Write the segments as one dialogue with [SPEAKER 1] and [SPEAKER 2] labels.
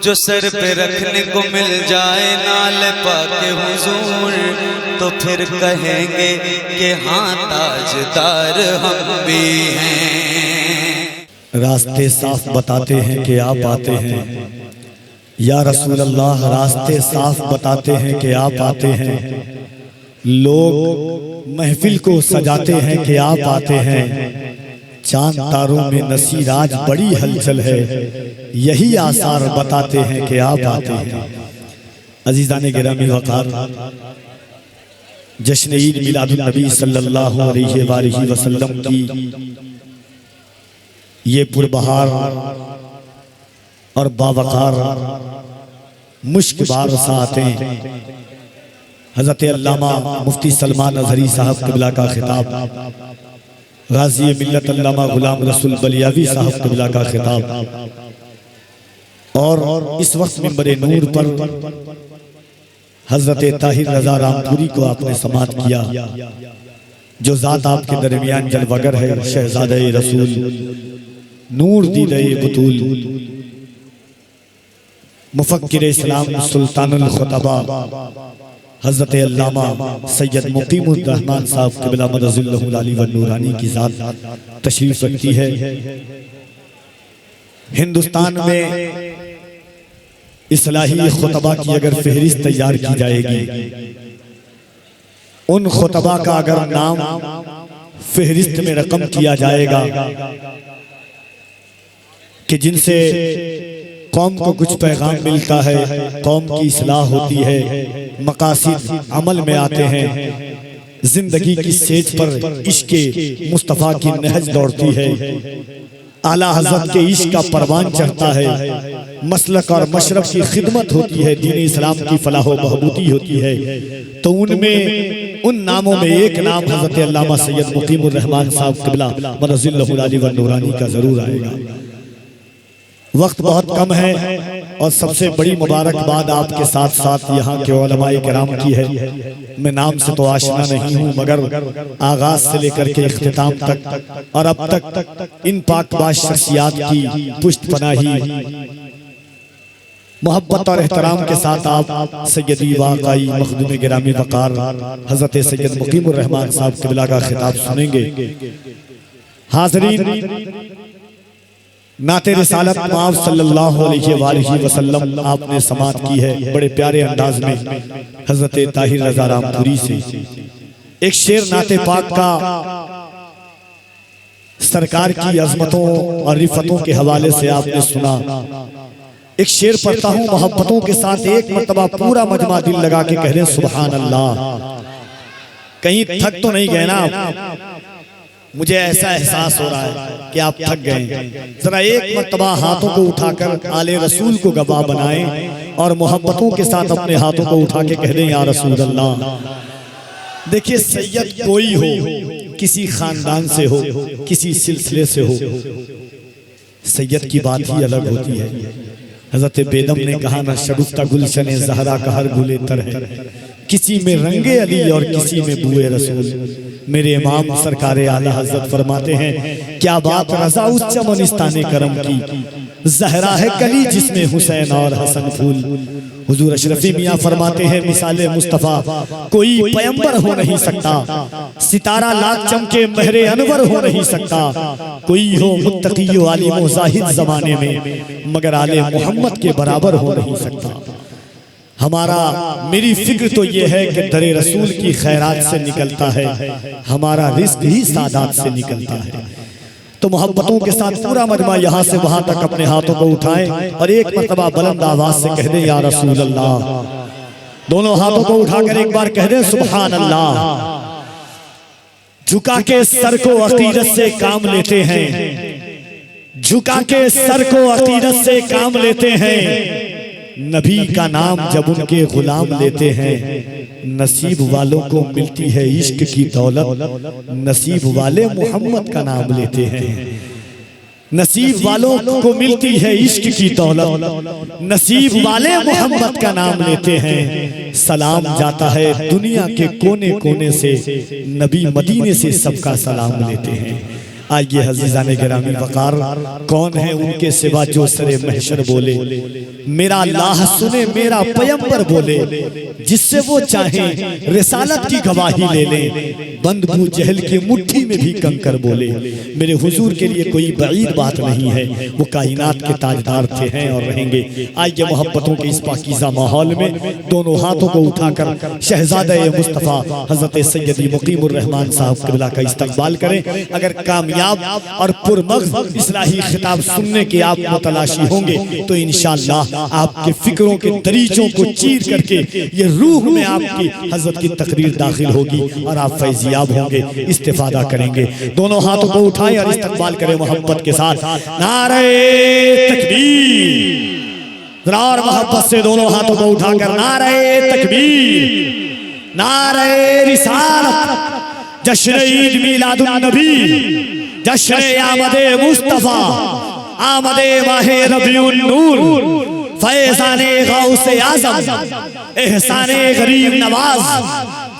[SPEAKER 1] جو سر پہ رکھنے کو مل جائے نال پاک حضور تو پھر کہیں گے کہ ہاں تاجدار ہم بھی ہیں۔
[SPEAKER 2] راستے صاف بتاتے ہیں کہ آپ آتے ہیں یا رسول اللہ، راستے صاف بتاتے ہیں کہ آپ آتے ہیں، لوگ محفل کو سجاتے ہیں کہ آپ آتے ہیں، چاند تاروں میں نصیر آج بڑی ہلچل ہے، یہی آثار بتاتے ہیں کہ آپ آتے ہیں۔ عزیزان گرامی وقار، جشن عید میلاد النبی صلی اللہ علیہ وآلہ وسلم کی یہ پربہار اور باوقار مشک بار ساتیں حضرت علامہ مفتی سلمان اظہری صاحب قبلہ کا خطاب، غازی ملت علامہ غلام رسول بلیاوی صاحب قبلہ کا خطاب، اور اس وقت منبر نور پر حضرت طاہر رضا رامپوری کو آپ نے سماعت کیا، جو ذات آپ کے درمیان جلوگر ہے، شہزادہ رسول، نور دیدہ بطول، مفکر اسلام، سلطان الخطبہ، حضرت علامہ سید مقیم الرحمن صاحب قبلہ مدد اللہ علی والنورانی کی ذات تشریف رکھتی ہے۔ ہندوستان میں اصلاحی خطبہ کی اگر فہرست تیار کی جائے گی، ان خطبہ کا اگر نام فہرست میں رقم کیا جائے گا کہ جن سے قوم کو کچھ پیغام ملتا ہے، قوم کی اصلاح ہوتی ہے، مقاصد عمل میں آتے ہیں، زندگی کی سیج پر عشق مصطفیٰ کی نہج دوڑتی ہے، اعلیٰ حضرت کے عشق کا پروان چڑھتا ہے، مسلک اور مشرب کی خدمت ہوتی ہے، دین اسلام کی فلاح و بہبودی ہوتی ہے، تو ان ناموں میں ایک نام حضرت علامہ سید مقیم الرحمن صاحب قبلہ مدد اللہ علی والنورانی کا ضرور آئے گا۔ وقت بہت کم ہے اور سب سے بڑی مبارکباد آپ کے ساتھ ساتھ یہاں کے علماء کرام کی ہے۔ میں نام سے تو آشنا نہیں ہوں، مگر آغاز سے لے کر کے اختتام تک اور اب تک ان پاک باش شخصیات کی پشت پناہی، محبت اور احترام کے ساتھ آپ سیدی واقعی مخدوم گرامی وقار حضرت سید مقیم الرحمن صاحب قبلہ کا خطاب سنیں گے۔ حاضرین، نعت رسالت مآب صلی اللہ علیہ وآلہ وسلم آپ نے سماعت کی ہے بڑے پیارے انداز میں حضرت طاہر رضا رامپوری سے۔ ایک شعر نعت پاک کا سرکار کی عظمتوں اور رفتوں کے حوالے سے آپ نے سنا۔ ایک شعر پڑھتا ہوں محبتوں کے ساتھ، ایک مرتبہ پورا مجمع دل لگا کے کہہ رہے سبحان اللہ۔ کہیں تھک تو نہیں گئے نا؟ مجھے ایسا احساس ہو رہا ہے کہ آپ تھک گئے۔ ذرا ایک مرتبہ ہاتھوں کو اٹھا کر آل رسول کو گواہ بنائیں اور محبتوں کے ساتھ اپنے ہاتھوں کو اٹھا کے کہہ دیں یا رسول اللہ۔ دیکھیے، سید کوئی ہو، کسی خاندان سے ہو، کسی سلسلے سے ہو، سید کی بات ہی الگ ہوتی ہے۔ حضرت بیدم نے کہا نہ شگفتہ گلشن زہرا کا ہر گلے تر ہے، کسی میں رنگ علی اور کسی میں بوئے رسول۔ میرے امام سرکار اعلیٰ حضرت فرماتے ہیں کیا بات رضا اس چمنستان کرم کی، زہرا ہے کلی جس میں حسین اور حسن پھول۔ حضور اشرفی میاں فرماتے ہیں مثال مصطفیٰ کوئی پیمبر ہو نہیں سکتا، ستارہ لاکھ چمکے مہر انور ہو نہیں سکتا، کوئی ہو متقی و عالم و زاہد زمانے میں مگر آل محمد کے برابر ہو نہیں سکتا۔ میری فکر تو یہ ہے کہ در رسول کی خیرات سے نکلتا ہے، ہمارا رزق ہی سادات سے نکلتا ہے۔ تو محبتوں کے ساتھ پورا مجمع یہاں سے وہاں تک اپنے ہاتھوں کو اٹھائیں اور ایک مرتبہ بلند آواز سے کہہ دیں یا رسول اللہ۔ دونوں ہاتھوں کو اٹھا کر ایک بار کہہ دیں سبحان اللہ۔ جھکا کے سر کو عقیدت سے کام لیتے ہیں، جھکا کے سر کو عقیدت سے کام لیتے ہیں، نبی کا نام جب ان کے غلام لیتے ہیں، نصیب والوں کو ملتی ہے عشق کی دولت، نصیب والے محمد کا نام لیتے ہیں۔ نصیب والوں کو ملتی ہے عشق کی دولت، نصیب والے محمد کا نام لیتے ہیں۔ سلام جاتا ہے دنیا کے کونے کونے سے، نبی مدینے سے سب کا سلام لیتے ہیں۔ آئیے عزیزان گرامی وقار، کون ہے ان کے سوا جو سر محشر بولے میرا اللہ سنے میرا پیمبر بولے، جس سے وہ چاہیں رسالت کی گواہی لے لیں، بند ابو جہل کی مٹھی میں بھی کنکر بولے۔ میرے حضور کے لیے کوئی بعید بات نہیں ہے، وہ کائنات کے تاجدار تھے ہیں اور رہیں گے۔ آئیے محبتوں کے اس پاکیزہ ماحول میں دونوں ہاتھوں کو اٹھا کر شہزادہ مصطفیٰ حضرت سیدی مقیم الرحمن صاحب قبلہ کا استقبال کریں۔ اگر کامیاب اور پرمغز اصلاحی خطاب سننے کے آپ متلاشی ہوں گے تو انشاءاللہ آپ کے فکروں کے دریچوں کو چیر کر کے یہ روح میں آپ کی حضرت کی تقریر داخل ہوگی اور آپ فیضیاب ہوں گے، استفادہ کریں گے۔ دونوں ہاتھوں کو اٹھائیں اور استقبال کریں محبت کے ساتھ۔ نعرہ تکبیر، ذرا اور محبت سے دونوں ہاتھوں کو اٹھا کر نعرہ تکبیر، نعرہ رسالت، جشن عید میلاد النبی، جشن آمد مصطفیٰ، آمد ماہ ربیع النور، فیضان غوث اعظم، احسان غریب نواز،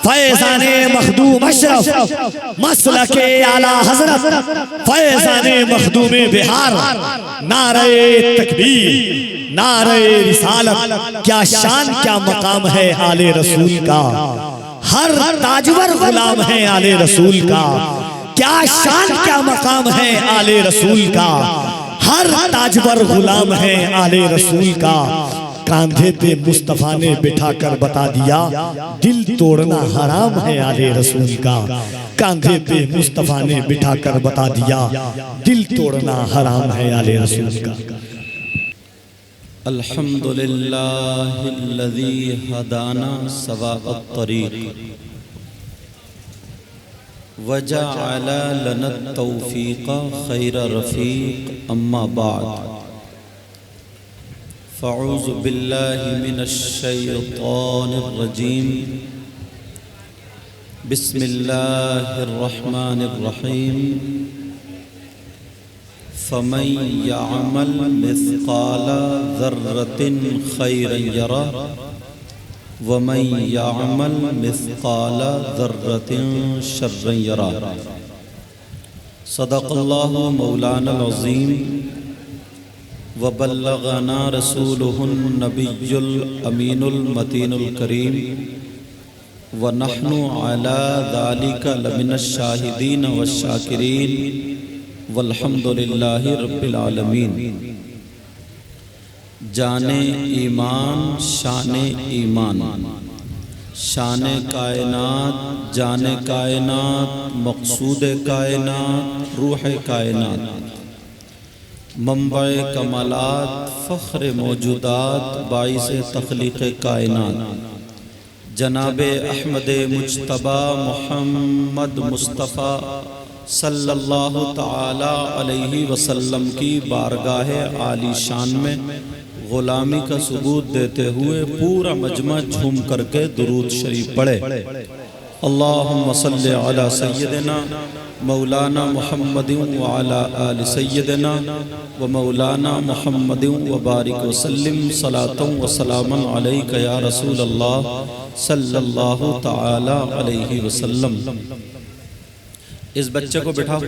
[SPEAKER 2] فیضان مخدوم اشرف، مسلک اعلیٰ حضرت، فیضان مخدوم بہار۔ نعرہ تکبیر، نعرہ رسالت، کیا شان کیا مقام ہے آل رسول کا، ہر تاجور غلام ہے آل رسول کا۔ کیا شان کیا مقام ہے آل رسول کا، ہر تاجور غلام ہے آل رسول کا۔ کاندھے پہ مصطفیٰ نے بٹھا کر بتا دیا دل توڑنا حرام ہے آل رسول کا۔ کاندھے پہ مصطفیٰ نے بٹھا کر بتا دیا دل توڑنا حرام ہے آل رسول کا۔
[SPEAKER 1] الحمدللہ الذی ہدانا سواء الطریق وجعل لنا التوفیق خیر رفیق، اما بعد فاعوذ باللہ من الشیطان الرجیم، بسم اللہ الرحمن الرحیم۔ فمن يعمل مثقال ذرة خيرا يره ومن يعمل مثقال ذرة شرا يره۔ صدق الله مولانا العظيم وبلغنا رسوله النبي الأمين المتين الكريم، ونحن على ذلك لمن الشاهدين والشاكرين، والحمدللہ رب العالمین۔ جان ایمان، شان ایمان، شان کائنات، جان کائنات، مقصود کائنات، روح کائنات، منبع کمالات، فخر موجودات، باعث تخلیق کائنات، جناب احمد مجتبی محمد مصطفیٰ صلی اللہ تعالی علیہ وسلم کی بارگاہ عالی شان میں غلامی کا ثبوت دیتے ہوئے پورا مجمع جھوم کر کے درود شریف پڑھے۔ اللہم صلی علی سیدنا مولانا محمد وعلی آل سیدنا و مولانا محمد وبارک وسلم، صلاۃ و سلام علیک یا رسول اللہ صلی اللہ تعالی علیہ وسلم۔ اس بچے کو بٹھاؤ۔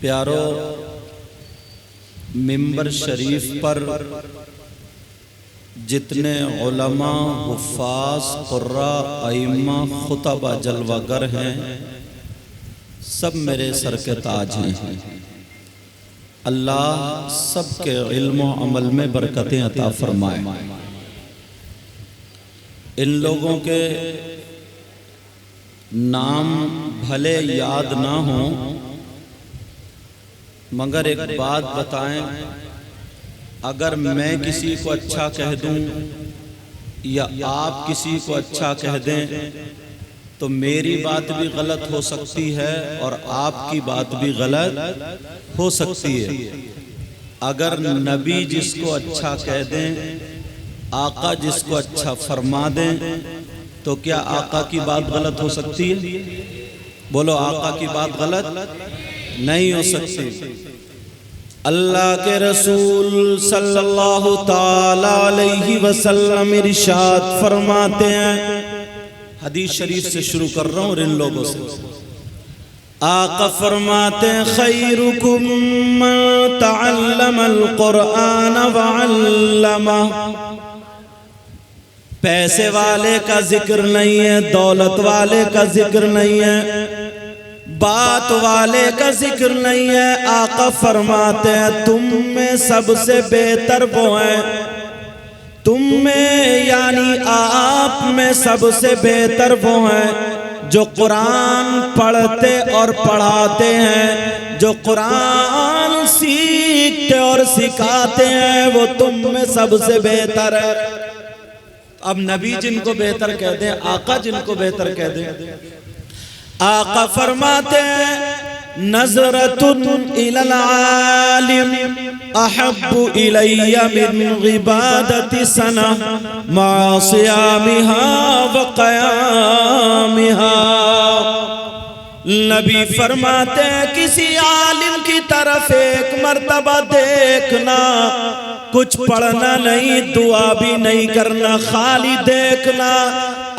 [SPEAKER 1] پیارو، ممبر شریف پر جتنے علماء، حفاظ، قراء، ائمہ، خطبہ، جلوہ گر ہیں، سب میرے سر کے تاج ہیں۔ اللہ سب کے علم و عمل میں برکتیں عطا فرمائے۔ ان لوگوں کے نام بھلے یاد نہ ہوں، مگر ایک بات بتائیں، اگر میں کسی کو اچھا کہہ دوں یا آپ کسی کو اچھا کہہ دیں تو میری بات بھی غلط ہو سکتی ہے اور آپ کی بات بھی غلط ہو سکتی ہے۔ اگر نبی جس کو اچھا کہہ دیں، آقا جس کو اچھا فرما دیں، تو کیا آقا کی بات غلط ہو سکتی ہے؟ بولو، آقا کی بات غلط نہیں ہو سکتی۔ اللہ کے رسول صلی اللہ تعالی علیہ وسلم ارشاد فرماتے ہیں، حدیث شریف سے شروع کر رہا ہوں اور ان لوگوں سے. آقا فرماتے ہیں خیرکم من تعلم القرآن وعلمہ. پیسے والے کا ذکر نہیں ہے، دولت والے کا ذکر نہیں ہے، بات والے کا ذکر نہیں ہے. آقا فرماتے ہیں تم میں سب سے بہتر وہ ہیں، تم میں یعنی آپ میں سب سے بہتر وہ ہیں جو قرآن پڑھتے اور پڑھاتے ہیں، جو قرآن سیکھتے اور سکھاتے ہیں، وہ تم میں سب سے بہتر ہے. اب نبی جن کو بہتر کہہ دیں، آقا جن کو بہتر کہہ دیں. آقا فرماتے ہیں نظرۃ الی العالم احب الی من عبادت سنہ مع صیامها وقیامها. نبی فرماتے ہیں کسی عالم کی طرف ایک مرتبہ دیکھنا، کچھ پڑھنا نہیں، دعا بھی نہیں کرنا، خالی دیکھنا.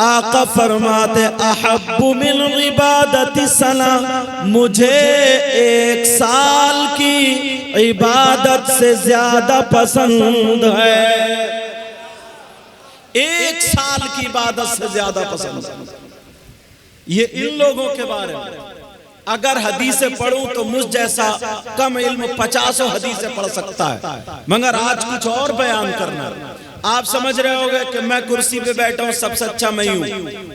[SPEAKER 1] آقا فرماتے احب من عبادت سنہ، مجھے 1 سال کی عبادت سے زیادہ پسند ہے. 1 سال کی عبادت سے زیادہ پسند ہے. یہ ان لوگوں کے بارے میں اگر حدیثیں پڑھوں تو مجھ جیسا کم علم 50 حدیثیں پڑھ سکتا ہے، مگر آج کچھ اور بیان کرنا. آپ سمجھ رہے ہوگے کہ میں کرسی پہ بیٹھا ہوں، سب سے اچھا میں ہوں.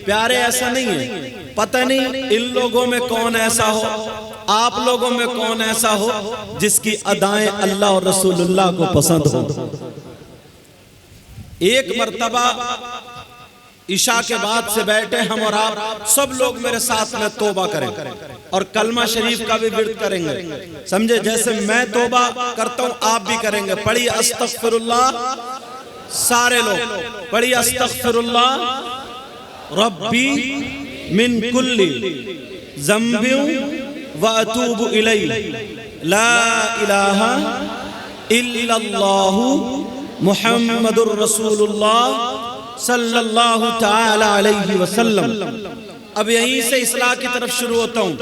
[SPEAKER 1] پیارے ایسا نہیں ہے. پتہ نہیں ان لوگوں میں کون ایسا ہو، آپ لوگوں میں کون ایسا ہو جس کی ادائیں اللہ اور رسول اللہ کو پسند ہو. ایک مرتبہ عشاء کے بعد سے بیٹھے ہم اور آپ سب لوگ میرے ساتھ میں توبہ کریں اور کلمہ شریف کا بھی ورد کریں گے. سمجھے جیسے میں توبہ کرتا ہوں آپ بھی کریں گے. پڑھیے استغفر اللہ. سارے لوگ پڑھیے استغفر اللہ ربی من کل ذنب واتوب الیہ لا الہ الا اللہ محمد الرسول اللہ صلی اللہ تعالی علیہ وسلم. اب یہیں سے اصلاح کی طرف شروع ہوتا ہوں.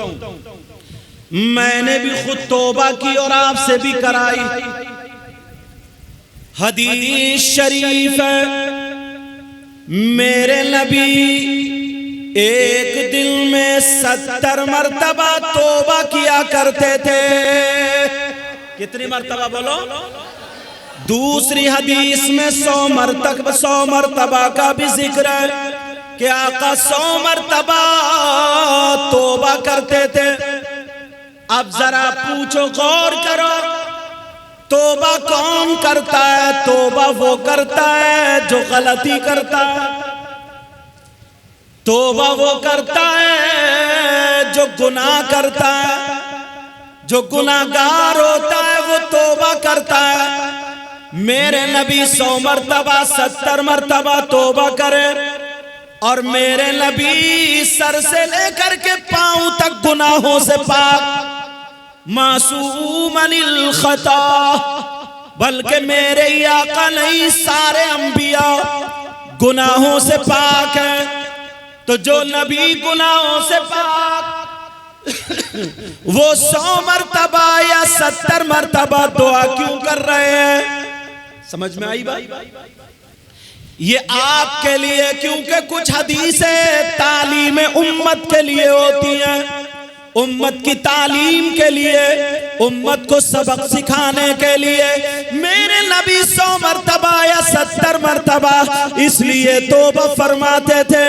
[SPEAKER 1] میں نے بھی خود توبہ کی اور آپ سے بھی کرائی. حدیث شریف ہے میرے نبی ایک دن میں 70 مرتبہ توبہ کیا کرتے تھے. کتنی مرتبہ بولو؟ دوسری حدیث میں 100 مرتبہ کا بھی ذکر ہے کہ آقا 100 مرتبہ توبہ کرتے تھے. اب ذرا پوچھو، غور کرو، توبہ کون کرتا ہے؟ توبہ وہ کرتا ہے جو غلطی کرتا ہے. توبہ وہ کرتا ہے جو گناہ کرتا ہے. جو گناہگار ہوتا ہے وہ توبہ کرتا ہے. میرے نبی 100 مرتبہ 70 مرتبہ توبہ کرے اور میرے نبی سر سے لے کر کے پاؤں تک گناہوں سے پاک، معصوم عن الخطا. بلکہ میرے ہی آقا نہیں، سارے انبیاء گناہوں سے پاک ہیں. تو جو نبی گناہوں سے پاک وہ 100 مرتبہ یا 70 مرتبہ دعا کیوں کر رہے ہیں؟ سمجھ میں آئی بات؟ یہ آپ کے لیے، کیونکہ کچھ حدیثیں تعلیم امت کے لیے ہوتی ہیں، امت کی تعلیم کے لیے، امت کو سبق سکھانے کے لیے. میرے نبی 100 مرتبہ یا 70 مرتبہ اس لیے توبہ فرماتے تھے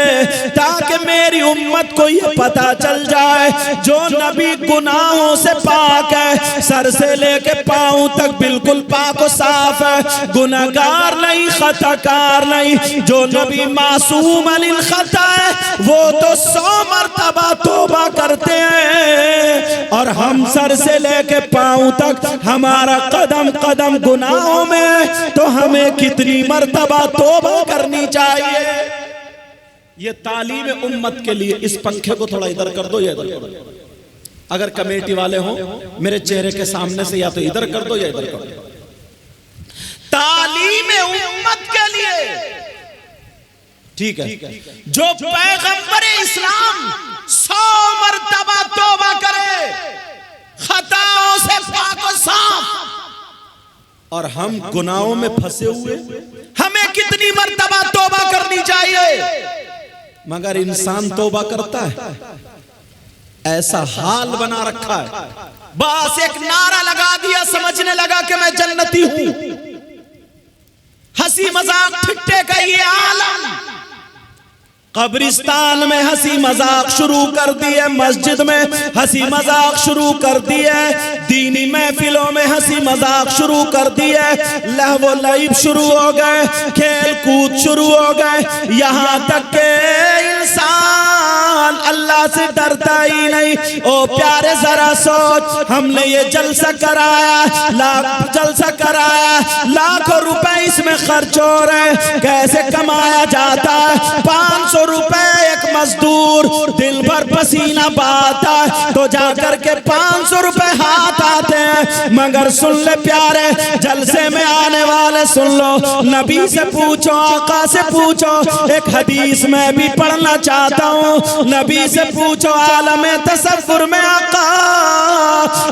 [SPEAKER 1] تاکہ میری امت کو یہ پتہ چل جائے جو نبی گناہوں سے پاک ہے، سر سے لے کے پاؤں تک بالکل پاک و صاف ہے، گناہگار نہیں، خطا کار نہیں. جو نبی معصوم عن الخطا ہے وہ تو 100 مرتبہ توبہ کرتے ہیں اور ہم سر سے لے کے پاؤں تک ہمارا قدم قدم گناہوں میں، تو ہمیں کتنی مرتبہ توبہ کرنی چاہیے. یہ تعلیم امت کے لیے. اس پنکھے کو تھوڑا ادھر کر دو یا ادھر کر دو. اگر کمیٹی والے ہوں میرے چہرے کے سامنے سے یا تو ادھر کر دو یا ادھر کر دو. تعلیم امت کے لیے، ٹھیک ہے، جو پیغمبر اسلام 100 مرتبہ توبہ کرے خطاؤں سے پاک و صاف، اور ہم گناہوں میں پھنسے ہوئے، ہمیں کتنی مرتبہ توبہ کرنی چاہیے؟ مگر انسان توبہ کرتا ہے؟ ایسا حال بنا رکھا ہے، بس ایک نعرہ لگا دیا، سمجھنے لگا کہ میں جنتی ہوں، ہنسی مذاق ٹھٹے کا یہ عالم، قبرستان میں ہنسی مذاق شروع کر دیے، مسجد میں ہنسی مذاق شروع کر دیے، دینی محفلوں میں ہنسی مذاق شروع کر دیے، لہو و لعب شروع ہو گئے، کھیل کود شروع ہو گئے، یہاں تک کہ انسان اللہ سے ڈرتا ہی نہیں۔ او پیارے ذرا سوچ، ہم نے یہ جلسہ کرایا، لاکھوں روپے اس میں خرچ ہو رہے، کیسے کمایا جاتا ہے؟ 500 روپے ایک مزدور دل بھر پسینہ بہاتا ہے تو جا کر کے 500 روپے ہاتھ آتے ہیں۔ مگر سن لے پیارے، جلسے میں آنے والے سن لو، نبی سے پوچھو، آقا سے پوچھو، ایک حدیث میں بھی پڑھنا چاہتا ہوں، نبی سے پوچھو عالم تصور میں آقا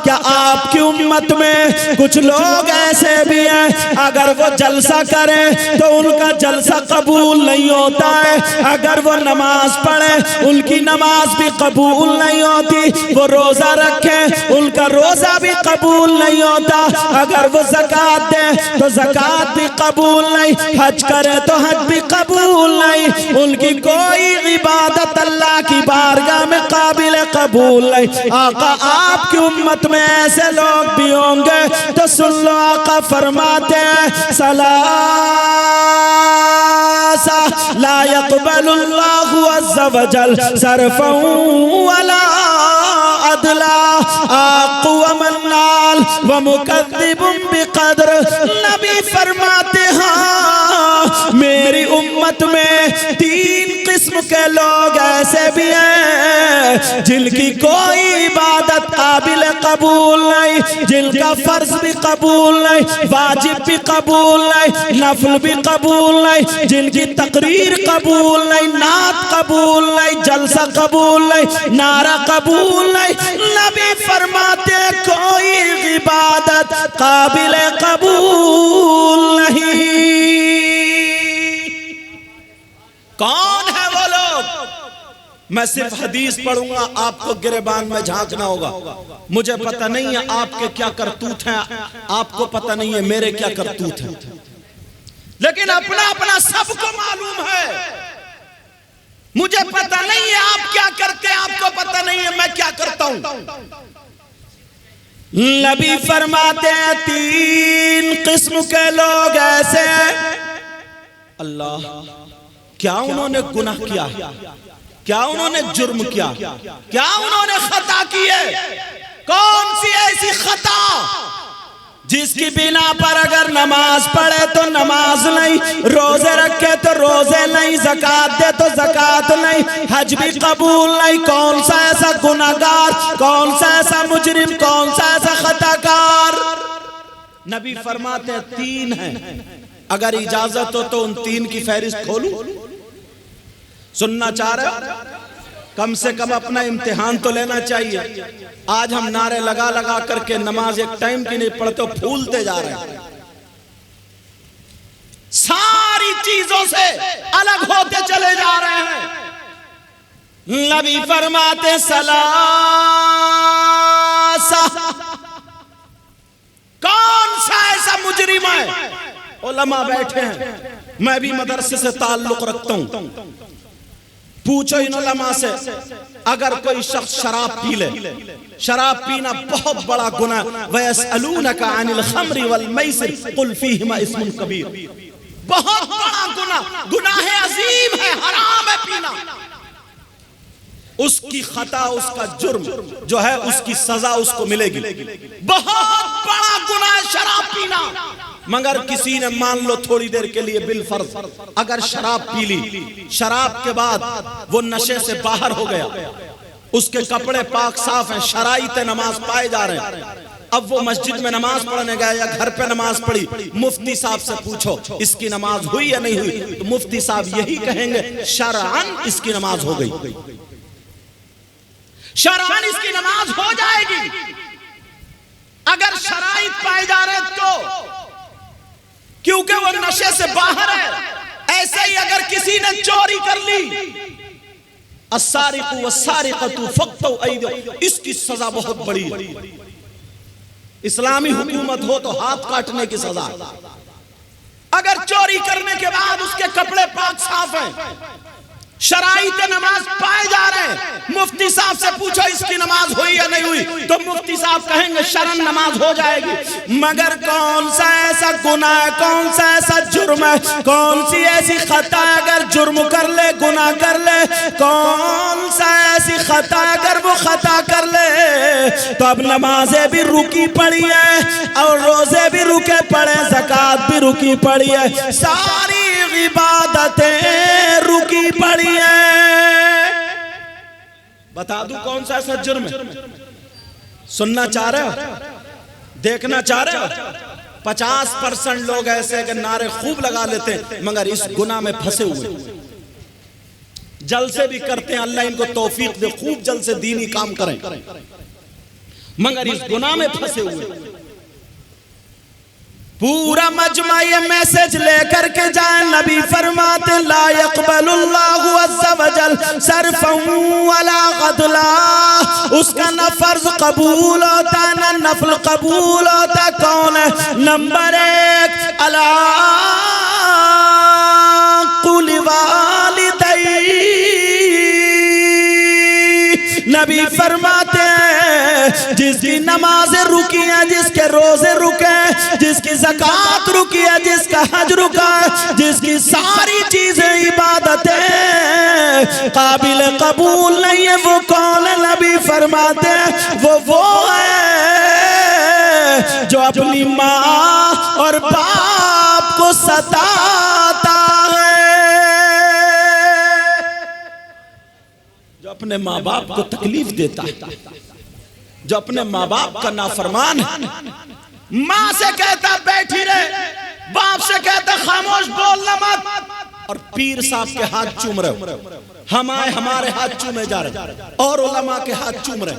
[SPEAKER 1] کیا آپ کی امت میں کچھ لوگ ایسے بھی ہیں اگر وہ جلسہ کریں تو ان کا جلسہ قبول نہیں ہوتا ہے، اگر وہ نماز پڑھیں ان کی نماز بھی قبول نہیں ہوتی، وہ روزہ رکھیں ان کا روزہ بھی قبول نہیں ہوتا، اگر وہ زکوٰۃ دیں تو زکوٰۃ بھی قبول نہیں، حج کریں تو حج بھی قبول نہیں، ان کی کوئی عبادت اللہ کی بارگاہ میں قابل قبول نہیں۔ آقا آپ کی امت میں ایسے لوگ بھی ہوں گے تو سن لو، آقا فرماتے ہیں ثلاثہ لا يقبل اللہ عز وجل صرفا ولا عدلا، آقو ومنال ومکذب بقدر۔ نبی فرماتے ہیں میری امت میں 3 قسم کے لوگ ایسے بھی ہیں جن کی کوئی عبادت قابل قبول نہیں، جن کا فرض بھی قبول نہیں، واجب بھی قبول نہیں، نفل بھی قبول نہیں، جن کی تقریر قبول نہیں، نعت قبول نہیں، جلسہ قبول نہیں، نعرہ قبول نہیں۔ نبی فرماتے کوئی عبادت قابل قبول نہیں۔ کون ہے وہ لوگ؟ میں صرف حدیث پڑھوں گا، آپ کو گریبان میں جھانکنا ہوگا۔ مجھے پتہ نہیں ہے آپ کے کیا کرتوت ہیں، آپ کو پتہ نہیں ہے میرے کیا کرتوت ہیں، لیکن اپنا سب کو معلوم ہے۔ مجھے پتہ نہیں ہے آپ کیا کرتے ہیں، آپ کو پتہ نہیں ہے میں کیا کرتا ہوں۔ نبی فرماتے ہیں 3 قسم کے لوگ ایسے ہیں، اللہ کیا انہوں نے گناہ کیا، کیا انہوں نے جرم کیا، کیا انہوں نے خطا کی ہے؟ کون سی ایسی خطا جس کی بنا پر اگر نماز پڑھے تو نماز نہیں، روزے رکھے تو روزے نہیں، زکوٰۃ دے تو زکوٰۃ نہیں، حج بھی قبول نہیں؟ کون سا ایسا گناہگار، کون سا ایسا مجرم، کون سا ایسا خطا کار؟ نبی فرماتے ہیں 3 ہیں، اگر اجازت ہو تو ان 3 کی فہرست کھولوں؟ سننا چاہ رہے؟ کم سے کم اپنا امتحان تو لینا چاہیے۔ آج ہم نعرے لگا لگا کر کے نماز ایک ٹائم کی نہیں پڑھتے، پھولتے جا رہے ہیں، ساری چیزوں سے الگ ہوتے چلے جا رہے ہیں۔ نبی فرماتے ثلاثہ، کون سا ایسا مجرم ہے؟ علماء بیٹھے ہیں، میں بھی مدرسے سے تعلق رکھتا ہوں، پوچھو ان علماء سے، اگر کوئی شخص شراب پی لے، شراب پینا بہت بڑا گناہ، وَيَسْأَلُونَكَ عَنِ الْخَمْرِ وَالْمَيْسِرِ قُلْ فِيهِمَا اسْمٌ كَبِيرٌ، بہت بڑا گناہ، گناہ عظیم ہے، حرام ہے پینا۔ اس کی خطا، اس کا جرم جو ہے اس کی سزا اس کو ملے گی۔ بہت بڑا گناہ شراب پینا، مگر کسی نے مان لو تھوڑی دیر کے لیے بالفرض اگر شراب پی لی، شراب کے بعد وہ نشے سے باہر ہو گیا، اس کے کپڑے پاک صاف ہیں، شرائط نماز پائے جا رہے ہیں، اب وہ مسجد میں نماز پڑھنے گیا یا گھر پہ نماز پڑھی، مفتی صاحب سے پوچھو اس کی نماز ہوئی یا نہیں ہوئی، تو مفتی صاحب یہی کہیں گے شرعاً اس کی نماز ہو گئی، شرعاً اس کی نماز ہو جائے گی۔ اگر شرائط پائے جا رہے تو کیونکہ وہ نشے سے باہر ہے، ایسے ہی اگر کسی نے چوری کر لی، السارق والسارقۃ فاقطعوا ایدیہما، اس کی سزا بہت بڑی ہے، اسلامی حکومت ہو تو ہاتھ کاٹنے کی سزا۔ اگر چوری کرنے کے بعد اس کے کپڑے پاک صاف ہیں، شرائط نماز پائے جا رہے ہیں، مفتی صاحب سے پوچھو اس کی نماز ہوئی یا نہیں ہوئی، تو مفتی صاحب کہیں گے شرعاً نماز ہو جائے گی۔ مگر کون سا ایسا گناہ، کون سا ایسا جرم ہے، کون سی ایسی خطا اگر جرم کر لے، گناہ کر لے، کون سا ایسی خطا اگر وہ خطا کر لے تو اب نمازیں بھی رکی پڑی ہیں اور روزے بھی رکے پڑے، زکوٰۃ بھی رکی پڑی ہے، ساری عبادتیں رکی پڑی ہیں۔ بتا دوں کون سا ایسا جرم ہے؟ سننا چاہ رہے ہو، دیکھنا چاہ رہے ہو؟ 50% لوگ ایسے کہ نعرے خوب لگا لیتے ہیں مگر اس گناہ میں پھنسے ہوئے، جلسے بھی کرتے ہیں، اللہ ان کو توفیق دے خوب جلسے دینی کام کریں، مگر اس گناہ میں پھنسے ہوئے۔ پورا مجمع یہ میسج لے کر کے جائیں، نبی فرماتے لا يقبل اللہ عز وجل صرفا ولا عدلا، اس کا نہ فرض قبول ہوتا نہ نفل قبول ہوتا۔ کون ہے؟ نمبر 1 العاق لوالدیہ، نبی فرماتے ہیں جس کی نمازیں رکی ہیں، جس کے روزے رکے، جس کی زکوٰۃ رکی ہے، جس کا حج رکا ہے، جس کی ساری چیزیں عبادتیں قابل قبول نہیں ہے، وہ کون ہے؟ نبی فرماتے ہیں وہ ہے جو اپنی ماں اور باپ کو ستاتا ہے، جو اپنے ماں باپ کو تکلیف دیتا ہے، جو اپنے ماں باپ کا نافرمان ہے، ماں سے کہتا بیٹھی رہے، باپ سے کہتا خاموش بولنا مت، اور پیر صاحب کے ہاتھ چوم رہے، ہم آئے ہمارے ہاتھ چومے جا رہے، اور علماء کے ہاتھ چوم رہے،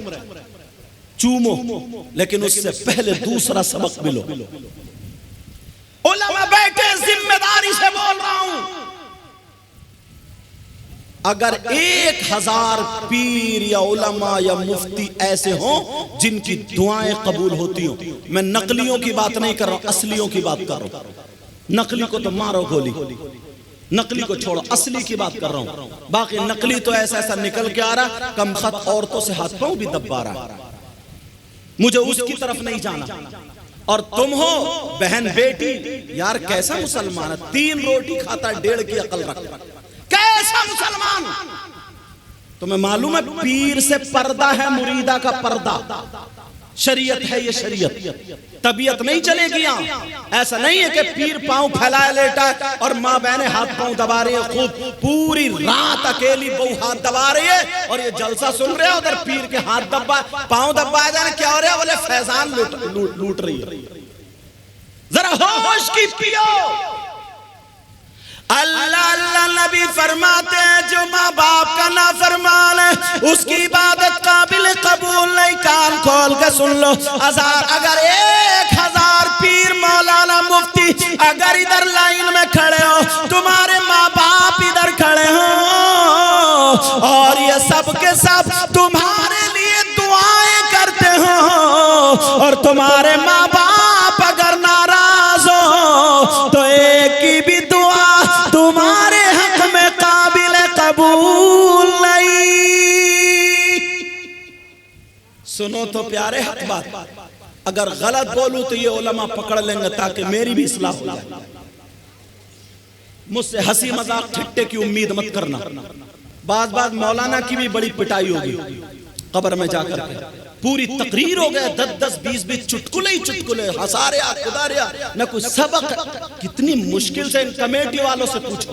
[SPEAKER 1] چومو لیکن اس سے پہلے دوسرا سبق ملو۔ علماء بیٹھے ذمہ داری سے بول رہا ہوں، اگر 1000 پیر یا علماء یا مفتی ایسے ہوں جن کی دعائیں قبول ہوتی ہوں، میں نقلیوں کی بات نہیں کر رہا ہوں، اصلیوں کی بات کر رہا ہوں، نقلی کو تو مارو گولی، نقلی کو چھوڑو، اصلی کی بات کر رہا ہوں، باقی نقلی تو ایسا نکل کے آ رہا، کم خط عورتوں سے ہاتھ پاؤں بھی دبا رہا، مجھے اس کی طرف نہیں جانا۔ اور تم ہو بہن بیٹی، یار کیسا مسلمان ہے، 3 روٹی کھاتا 1.5 کی عقل رکھتا، کیسا مسلمان؟ تمہیں معلوم ہے پیر سے پردہ ہے مریدہ کا پردہ، شریعت ہے یہ شریعت، طبیعت نہیں چلے گی یہاں۔ ایسا نہیں ہے کہ پیر پاؤں پھیلائے لیٹا ہے اور ماں بہنیں ہاتھ پاؤں دبا رہی ہیں، خوب پوری رات اکیلی بہو ہاتھ دبا رہی ہے اور یہ جلسہ سن رہے ہیں، ادھر پیر کے ہاتھ دبا پاؤں دبائے جانے، کیا ہو رہا ہے؟ بولے فیضان لوٹ رہی ہے۔ ذرا ہوش کی پیو۔ اللہ اللہ نبی فرماتے ہیں جو ماں باپ کا نافرمان ہے اس کی عبادت قابل قبول نہیں۔ کان کھول کے سن لو، اگر 1000 پیر مولانا مفتی اگر ادھر لائن میں کھڑے ہو، تمہارے ماں باپ ادھر کھڑے ہوں اور یہ سب کے سب تمہارے لیے دعائیں کرتے ہوں اور تمہارے ماں باپ اگر ناراض ہو تو ایک کی بھی دعا تمہارے حق میں قابل قبول نہیں۔ سنو تو پیارے حق بات، اگر غلط بولوں تو یہ علماء پکڑ لیں گے تاکہ میری بھی اصلاح ہو جائے۔ مجھ سے ہنسی مذاق ٹھٹے کی امید مت کرنا، بعض مولانا کی بھی بڑی پٹائی ہوگی قبر میں جا کر کے، پوری تقریر ہو گئے 10 20 چٹکلے ہی چٹکلے، ہساریا خداریا نہ کوئی سبق۔ کتنی مشکل سے ان کمیٹی والوں سے پوچھو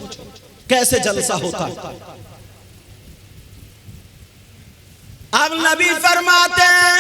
[SPEAKER 1] کیسے جلسہ ہوتا ہے۔ اب نبی فرماتے ہیں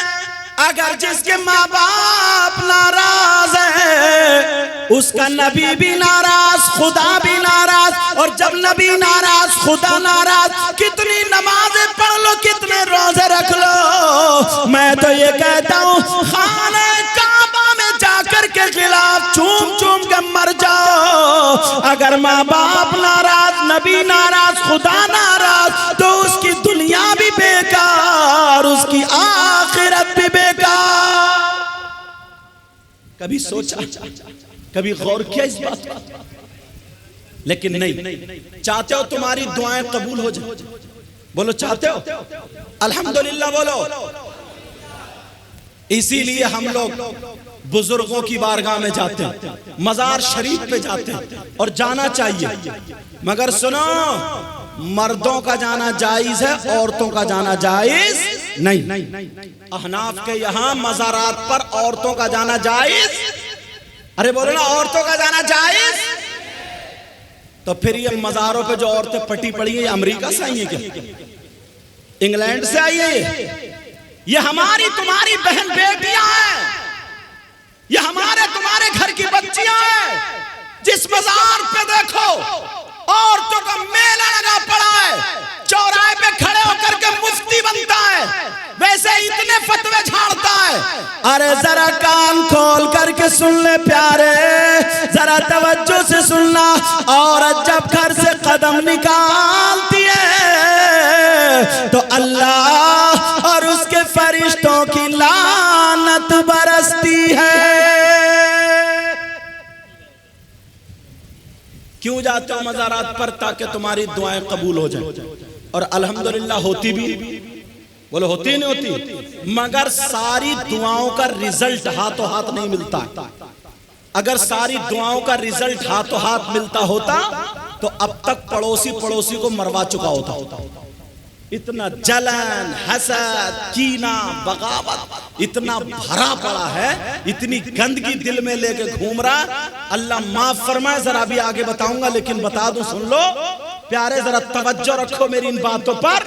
[SPEAKER 1] اگر جس کے ماں باپ ناراض ہیں اس کا نبی بھی ناراض، خدا بھی ناراض، اور جب نبی ناراض خدا ناراض، کتنی نمازیں پڑھ لو، کتنے روزے رکھ لو، میں تو یہ کہتا ہوں خانہ کعبہ میں جا کر کے خلاف چوم چوم کے مر جاؤ۔ اگر ماں باپ ناراض، نبی ناراض، خدا ناراض، تو اس کی دنیا بھی بیکار، اس کی آخرت بھی بیکار۔ کبھی سوچا، کبھی غور کیا اس بات پر؟ لیکن نہیں، چاہتے ہو تمہاری دعائیں قبول ہو جائیں؟ بولو چاہتے ہو؟ الحمدللہ بولو۔ اسی لیے ہم لوگ بزرگوں کی بارگاہ میں جاتے ہیں، مزار شریف پہ جاتے ہیں، اور جانا چاہیے، مگر سنو، مردوں کا جانا جائز ہے، عورتوں کا جانا جائز نہیں۔ احناف کے یہاں مزارات پر عورتوں کا جانا جائز، ارے بولو نا، عورتوں کا جانا جائز۔ تو پھر یہ مزاروں پہ جو عورتیں پٹی پڑی ہیں، یہ امریکہ سے آئی ہیں کیا؟ انگلینڈ سے آئی ہیں؟ یہ ہماری تمہاری بہن بیٹیاں ہیں، یہ ہمارے تمہارے گھر کی بچیاں ہیں۔ جس مزار پہ دیکھو عورتوں کا میلہ لگا پڑا ہے، چوراہے پہ کھڑے ہو کر کے مفتی بنتا ہے، ویسے اتنے فتوے جھاڑتا ہے۔ ارے ذرا کان کھول کر کے سن لے پیارے، ذرا توجہ سے سننا، عورت جب گھر سے قدم نکالتی ہے تو اللہ اور اس کے فرشتوں کی لعنت برستی ہے۔ کیوں جاتے ہو مزارات پر؟ تاکہ تمہاری دعائیں قبول ہو جائیں، اور الحمدللہ ہوتی بھی، بولو ہوتی نہیں ہوتی، مگر ساری دعاؤں کا رزلٹ ہاتھوں ہاتھ نہیں ملتا۔ اگر ساری دعاؤں کا رزلٹ ہاتھوں ہاتھ ملتا ہوتا تو اب تک پڑوسی کو مروا چکا ہوتا۔ اتنا جلن، حسد، کینہ، بغاوت اتنا بھرا پڑا ہے، اتنی گندگی دل میں لے کے گھوم رہا۔ اللہ معاف فرمائے، ذرا بھی آگے بتاؤں گا لیکن بتا دوں، سن لو پیارے، ذرا توجہ رکھو میری ان باتوں پر۔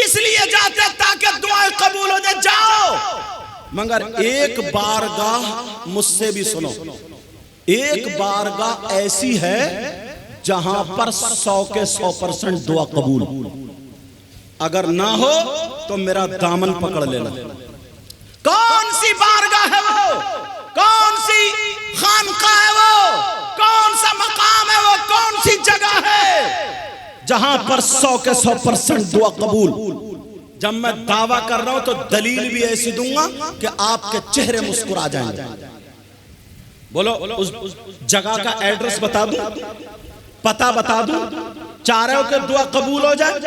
[SPEAKER 1] اس لیے جاتے تاکہ دعائیں قبول ہو جائے، جاؤ، مگر ایک بارگاہ مجھ سے بھی سنو، ایک بارگاہ ایسی ہے جہاں پر 100 کے 100% دعا قبول، اگر نہ ہو تو میرا دامن پکڑ لینا۔ کون سی بارگاہ ہے وہ؟ کون سی خانقاہ ہے وہ؟ کون سا مقام ہے وہ؟ کون سی جگہ ہے جہاں پر 100 کے 100% دعا قبول؟ جب میں دعویٰ کر رہا ہوں تو دلیل بھی ایسی دوں گا کہ آپ کے چہرے مسکرا جائیں گے۔ بولو اس جگہ کا ایڈریس بتا دوں، پتہ بتا دوں، چاہ رہے ہو کہ دعا قبول ہو جائے؟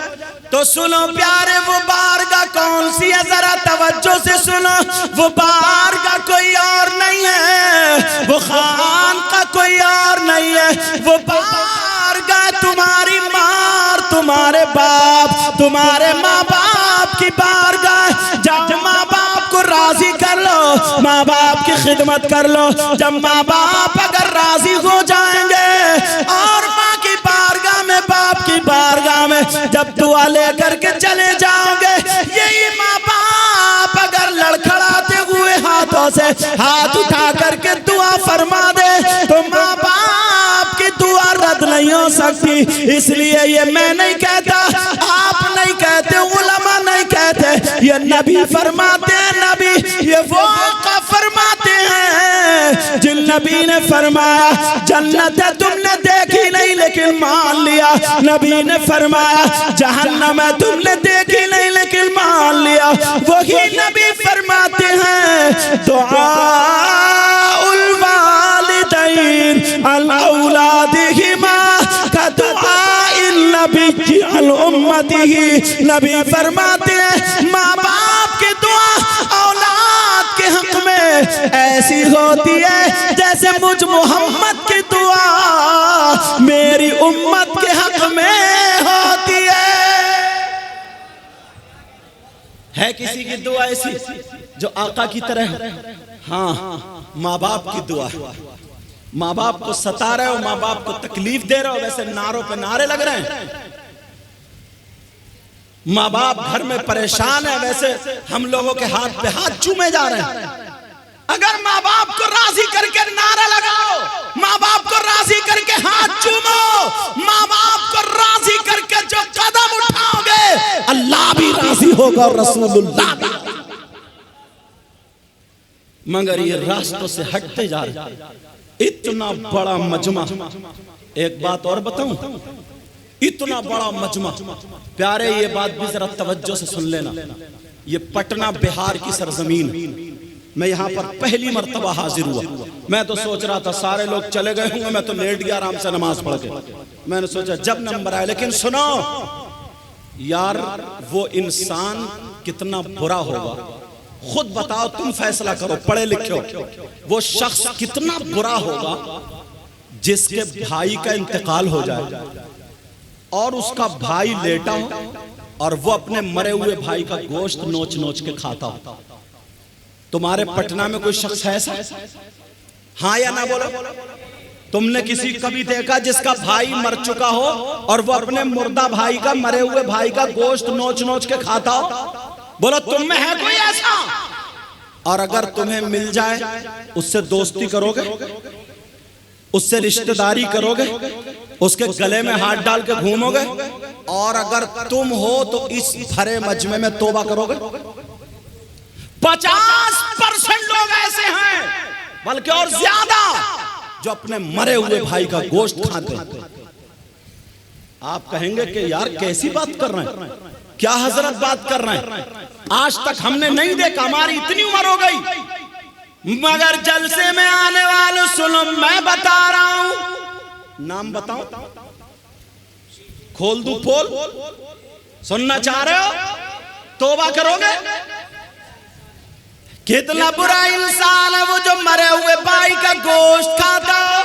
[SPEAKER 1] تو سنو پیارے، وہ بارگاہ کون سی ہے؟ ذرا توجہ سے سنو، وہ بارگاہ کوئی اور نہیں ہے، وہ خانقاہ کوئی اور نہیں ہے، وہ بارگاہ تمہاری ماں، تمہارے باپ، تمہارے ماں باپ کی بارگاہ۔ جب ماں باپ کو راضی کر لو، ماں باپ کی خدمت کر لو، جب ماں باپ اگر راضی ہو جائیں گے، اور ماں کی بارگاہ میں، باپ کی بارگاہ میں جب دعا لے کر کے چلے جاؤ گے، یہی ماں باپ اگر لڑکھڑاتے ہوئے ہاتھوں سے ہاتھ اٹھا کر کے دعا فرما دے تو ماں باپ کی دعا رد نہیں ہو سکتی۔ اس لیے یہ میں نہیں کہتا، آپ نہیں کہتے، علماء نہیں کہتے، یہ نبی فرماتے ہیں، نبی یہ وہ آقا فرماتے ہیں جن نبی نے فرمایا جنت تم نے دیکھی نہیں لیکن مان لیا، نبی نے فرمایا جہنم تم نے دیکھی نہیں لیکن مان لیا، وہی نبی فرماتے ہیں دعاء الوالدین الاولادہما کدعاء النبی الامتہ۔ نبی فرماتے ہیں ماں باپ کی دعا اولاد کے حق میں ایسی ہوتی ہے جیسے مجھ محمد کی دعا میری امت کے حق میں ہوتی ہے کسی کی دعا ایسی جو آقا کی طرح؟ ہاں، ماں باپ کی دعا۔ ماں باپ کو ستا رہے ہو، ماں باپ کو تکلیف دے رہے ہو، ویسے نعروں پہ نعرے لگ رہے ہیں، ماں باپ گھر میں پریشان ہے، ویسے ہم لوگوں کے ہاتھ پہ ہاتھ چومے جا رہے ہیں۔ اگر ماں باپ کو راضی کر کے نعرہ لگاؤ، ماں باپ کو راضی کر کے ہاتھ چومو، ماں باپ کو راضی کر کے جو قدم اٹھاؤ گے اللہ بھی راضی ہوگا اور رسول اللہ بھی۔ مگر یہ راستوں سے ہٹتے جا رہے ہیں۔ اتنا بڑا مجمع، ایک بات اور بتاؤں، اتنا بڑا مجمع پیارے، یہ بات بھی ذرا توجہ سے سن لینا، یہ پٹنہ بہار کی سرزمین، میں یہاں پر پہلی مرتبہ حاضر ہوا۔ میں تو سوچ رہا تھا سارے لوگ چلے گئے ہوں گے، میں تو لیٹ گیا آرام سے نماز پڑھ کے۔ میں نے سوچا جب نمبر آئے، لیکن سنو یار، وہ انسان کتنا برا ہوگا، خود بتاؤ، تم فیصلہ کرو، پڑھے لکھے ہو، وہ شخص کتنا برا ہوگا جس کے بھائی کا انتقال ہو جائے اور اس کا بھائی لیٹا ہو اور وہ اپنے مرے ہوئے بھائی کا گوشت نوچ نوچ کے کھاتا ہو۔ تمہارے پٹنہ میں کوئی شخص ہے ایسا؟ ہاں یا نہ بولو۔ تم نے کسی کبھی دیکھا جس کا بھائی مر چکا ہو اور وہ اپنے مردہ بھائی کا، مرے ہوئے بھائی کا گوشت نوچ نوچ کے کھاتا ہو؟ بولو تم میں ہے کوئی ایسا؟ اور اگر تمہیں مل جائے اس سے دوستی کرو گے، اس سے رشتہ داری کرو گے، اس کے گلے میں ہاتھ ڈال کے گھومو گے؟ اور اگر تم ہو تو اس بھرے مجمع میں توبہ کرو گے؟ 50% لوگ ایسے ہیں، بلکہ اور زیادہ، جو اپنے مرے ہوئے بھائی کا گوشت کھاتے ہیں۔ آپ کہیں گے کہ یار کیسی بات کر رہے ہیں، کیا حضرت بات کر رہے ہیں، آج تک ہم نے نہیں دیکھا، ہماری اتنی عمر ہو گئی۔ مگر جلسے میں آنے والوں سنو، میں بتا رہا ہوں، نام بتاؤں، کھول دوں پول، سننا چاہ رہے ہو؟ توبہ کرو گے؟ کتنا برا انسان ہے وہ جو مرے ہوئے بھائی کا گوشت کھاتا ہو۔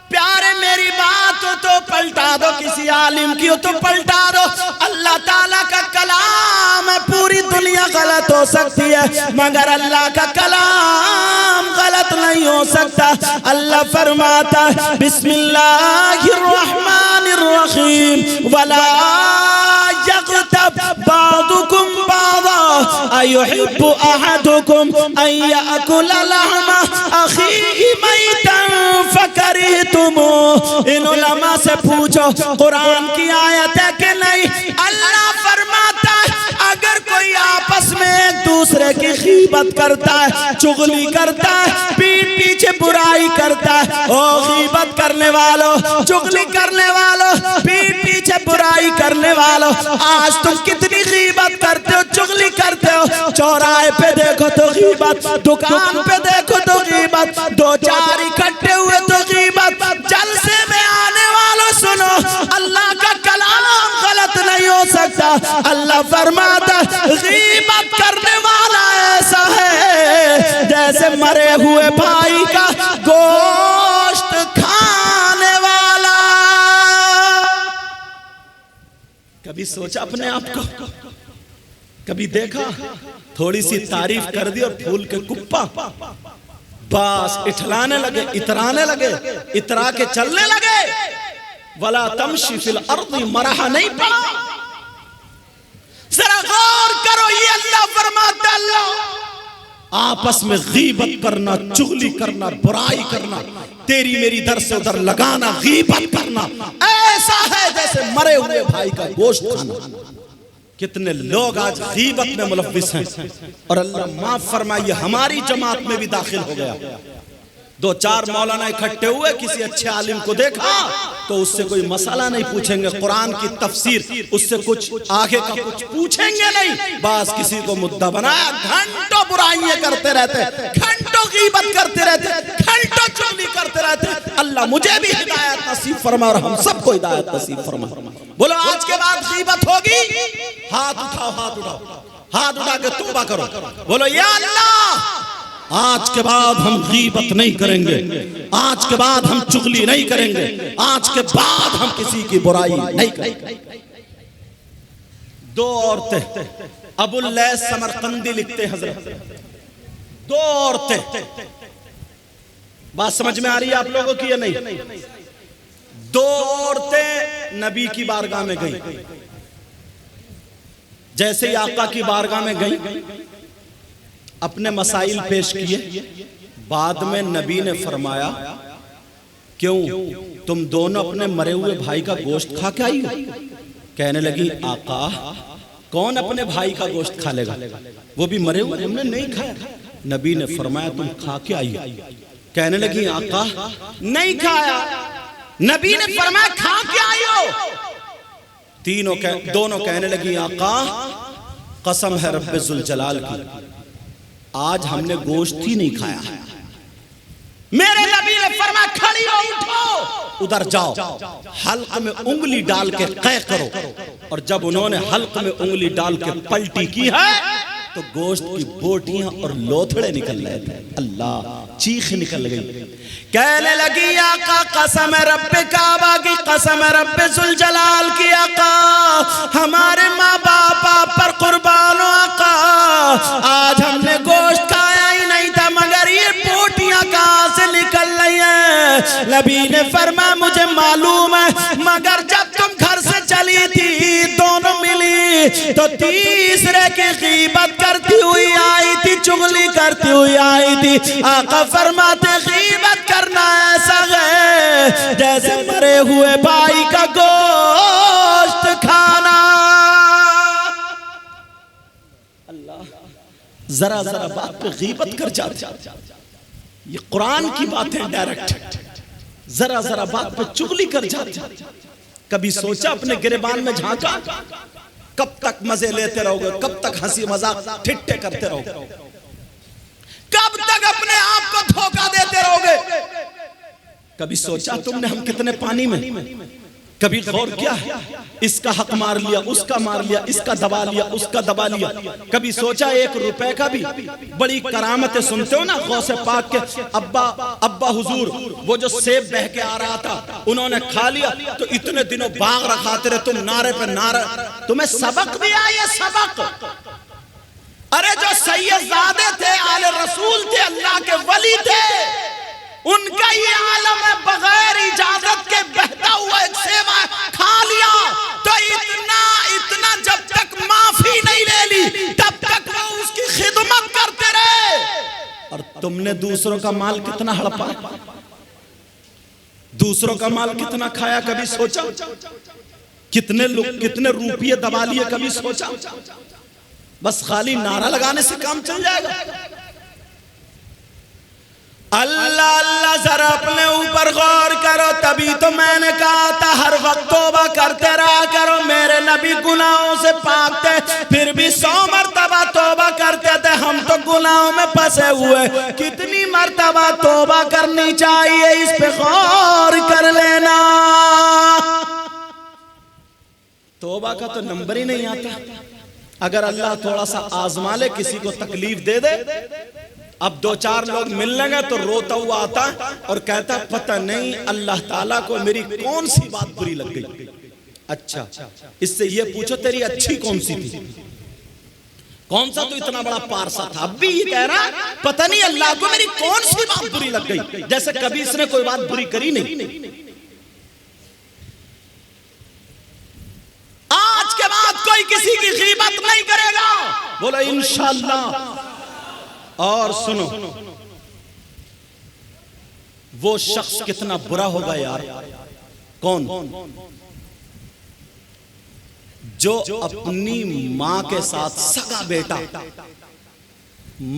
[SPEAKER 1] پیارے میری بات ہو تو پلٹا دو، کسی عالم کی ہو تو پلٹا دو۔ اللہ تعالیٰ کا کلام ہے، پوری دنیا غلط ہو سکتی ہے مگر اللہ کا کلام غلط نہیں ہو سکتا۔ اللہ فرماتا ہے بسم اللہ الرحمن الرحیم وَلَا يَغْتَبْ بَعْضُكُمْ بَعْضًا أَيُحِبُّ أَحَدُكُمْ أَن يَأْكُلَ لَحْمَ أَخِيهِ مَيْتًا فَكَرِهْتُمُوهُ۔ ان علماء سے پوچھو قرآن کی آیت ہے کہ نہیں؟ اللہ فرماتا ہے اگر کوئی آپس میں ایک دوسرے کی غیبت کرتا ہے، چغلی کرتا ہے، پیٹ پیچھے برائی کرتا ہے، او غیبت کرنے والوں، چغلی کرنے والوں، پیٹ پیچھے برائی کرنے والوں، آج تم کتنی غیبت کرتے ہو، چغلی کرتے ہو؟ چوراہے پہ دیکھو تو غیبت، دکان پہ دیکھو تو غیبت، دو چار اکٹھے ہوئے تو غیبت۔ جلسے میں آنے والوں سنو، اللہ کا کلام غلط نہیں ہو سکتا۔ اللہ فرماتا غیبت کرنے والا ایسا ہے جیسے مرے ہوئے بھائی کا گوشت کھانے والا۔ کبھی سوچا اپنے آپ کو؟ کبھی دیکھا؟ تھوڑی سی تعریف کر دی اور پھول کے کپا، بس اٹھلانے لگے، اترانے لگے، اترا کے چلنے لگے۔ وَلَا تَمْشِ فِي الْأَرْضِ مرحا نہیں پڑا۔ ذرا غور کرو، یہ اللہ فرماتا، اللہ آپس میں غیبت کرنا، چغلی کرنا، برائی کرنا، تیری میری در سے ادھر لگانا، غیبت کرنا، ایسا ہے جیسے مرے ہوئے بھائی کا گوشت کھانا۔ کتنے لوگ آج غیبت میں ملوث ہیں، اور اللہ معاف فرمائے ہماری جماعت میں بھی داخل ہو گیا۔ دو چار مولانا اکٹھے ہوئے، کسی اچھے عالم کو دیکھا تو اس سے کوئی مسئلہ نہیں پوچھیں گے، قرآن کی تفسیر اس سے کچھ آگے کا کچھ پوچھیں گے نہیں، بس کسی کو مدعا بنایا، گھنٹوں برائیاں کرتے رہتے، گھنٹوں غیبت کرتے رہتے، گھنٹوں چغلی کرتے رہتے۔ اللہ مجھے بھی ہدایت نصیب فرما اور ہم سب کو ہدایت نصیب فرما۔ بولو آج کے بعد غیبت ہوگی؟ ہاتھ اٹھاؤ، ہاتھ اٹھاؤ، ہاتھ اٹھا کے توبہ کرو، بولو یا اللہ آج کے بعد ہم غیبت نہیں کریں گے، آج کے بعد ہم چغلی نہیں کریں گے، آج کے بعد ہم کسی کی برائی نہیں کریں گے۔ دو عورتیں، ابو اللیث سمرقندی لکھتے ہیں حضرت، دو عورتیں، بات سمجھ میں آ رہی ہے آپ لوگوں کی یا نہیں؟ دو عورتیں نبی کی بارگاہ میں گئیں، جیسے ہی آقا کی بارگاہ میں گئی اپنے مسائل پیش کیے، بعد میں نبی نے فرمایا کیوں تم دونوں اپنے مرے ہوئے بھائی کا گوشت کھا کے آئی ہو؟ کہنے لگی آقا کون اپنے بھائی کا گوشت کھا لے گا، وہ بھی مرے ہوئے، ہم نے نہیں کھایا۔ نبی نے فرمایا تم کھا کے آئی ہو؟ کہنے لگی آقا نہیں کھایا۔ نبی نے فرمایا کھا کے آئی ہو؟ دونوں کہنے لگی آقا قسم ہے رب ذوالجلال کی آج ہم نے گوشت ہی نہیں کھایا۔ میرے نبی نے فرمایا کھڑی ہو، اٹھو، ادھر جاؤ، حلق میں انگلی ڈال کے قے کرو۔ اور جب انہوں نے حلق میں انگلی ڈال کے پلٹی کی ہے تو گوشت کی بوٹیاں اور لوتھڑے نکل رہے تھے۔ اللہ، چیخ نکل گئی۔ کہنے لگی آقا قسم رب کعبہ کی، قسم رب ذوالجلال کی آقا ہمارے ماں باپ پر قربان ہو آقا، آج ہم نے گوشت کھایا ہی نہیں تھا مگر یہ بوٹیاں کہاں سے نکل رہی ہیں۔ نبی نے فرمایا مجھے معلوم ہے مگر جب تم گھر سے چلی تھی دونوں ملی تو تیسرے کی غیبت کرتی ہوئی آئی تھی، چغلی کرتی ہوئی آئی تھی۔ آقا فرماتے غیبت کرنا ایسا ہے جیسے مرے ہوئے بھائی کا گوشت کھانا۔ اللہ، ذرا ذرا بات پہ غیبت کر جاتے، یہ قرآن کی باتیں ڈائریکٹ، ذرا ذرا بات پہ چغلی کر جاتے۔ کبھی سوچا اپنے گریبان میں جھانکا کب تک مزے لیتے رہو گے، کب تک ہنسی مذاق ٹھٹے کرتے رہو گے، کب تک اپنے آپ کو دھوکہ دیتے رہو گے؟ کبھی سوچا تم نے ہم کتنے پانی میں؟ کبھی غور کیا ہے اس کا حق مار لیا، اس کا مار لیا، اس کا دبا لیا، اس کا دبا لیا۔ کبھی سوچا 1 روپے کا بھی؟ بڑی کرامتیں سنتے ہو نا غوث پاک کے ابا حضور، وہ جو سیب بہ کے آ رہا تھا انہوں نے کھا لیا تو اتنے دنوں باغ رکھاتے رہے، تم نعرے پہ نعرہ، تمہیں سبق دیا یہ سبق؟ ارے جو سید زادے تھے، آل رسول تھے، اللہ کے ولی تھے، ان کا یہ عالم ہے بغیر اجازت کے بہتا ہوا ایک سیوا کھا لیا تو اتنا جب تک معافی نہیں لے لی تب تک وہ اس کی خدمت کرتے رہے۔ اور تم نے دوسروں کا مال کتنا ہڑپا، دوسروں کا مال کتنا کھایا، کبھی سوچا؟ کتنے روپیے دبا لیے، کبھی سوچا؟ بس خالی نعرہ لگانے سے کام چل جائے گا؟ اللہ اللہ ذرا اپنے اوپر غور کرو، تبھی تو میں نے کہا تھا ہر وقت توبہ کرتے رہا کرو۔ میرے نبی گناہوں سے پاک تھے پھر بھی 100 مرتبہ توبہ کرتے تھے، ہم تو گناہوں میں پھنسے ہوئے، کتنی مرتبہ توبہ کرنی چاہیے اس پہ غور کر لینا۔ توبہ کا تو نمبر ہی نہیں آتا۔ اگر اللہ تھوڑا سا آزما لے، کسی کو تکلیف دے دے، اب 2-4 لوگ مل لیں گے تو روتا ہوا آتا اور کہتا پتہ نہیں اللہ تعالیٰ کو میری کون سی بات بری لگ گئی۔ اچھا اس سے یہ پوچھو تیری اچھی کون سی تھی، کون سا تو اتنا بڑا پارسا تھا، اب بھی یہ کہہ رہا پتہ نہیں اللہ کو میری کون سی بات بری لگ گئی، جیسے کبھی اس نے کوئی بات بری کری نہیں۔ آج کے بعد کوئی کسی کی غیبت نہیں کرے گا، بولو انشاءاللہ۔ اور سنو وہ شخص کتنا برا ہوگا یار، کون؟ جو اپنی ماں کے ساتھ سگا بیٹا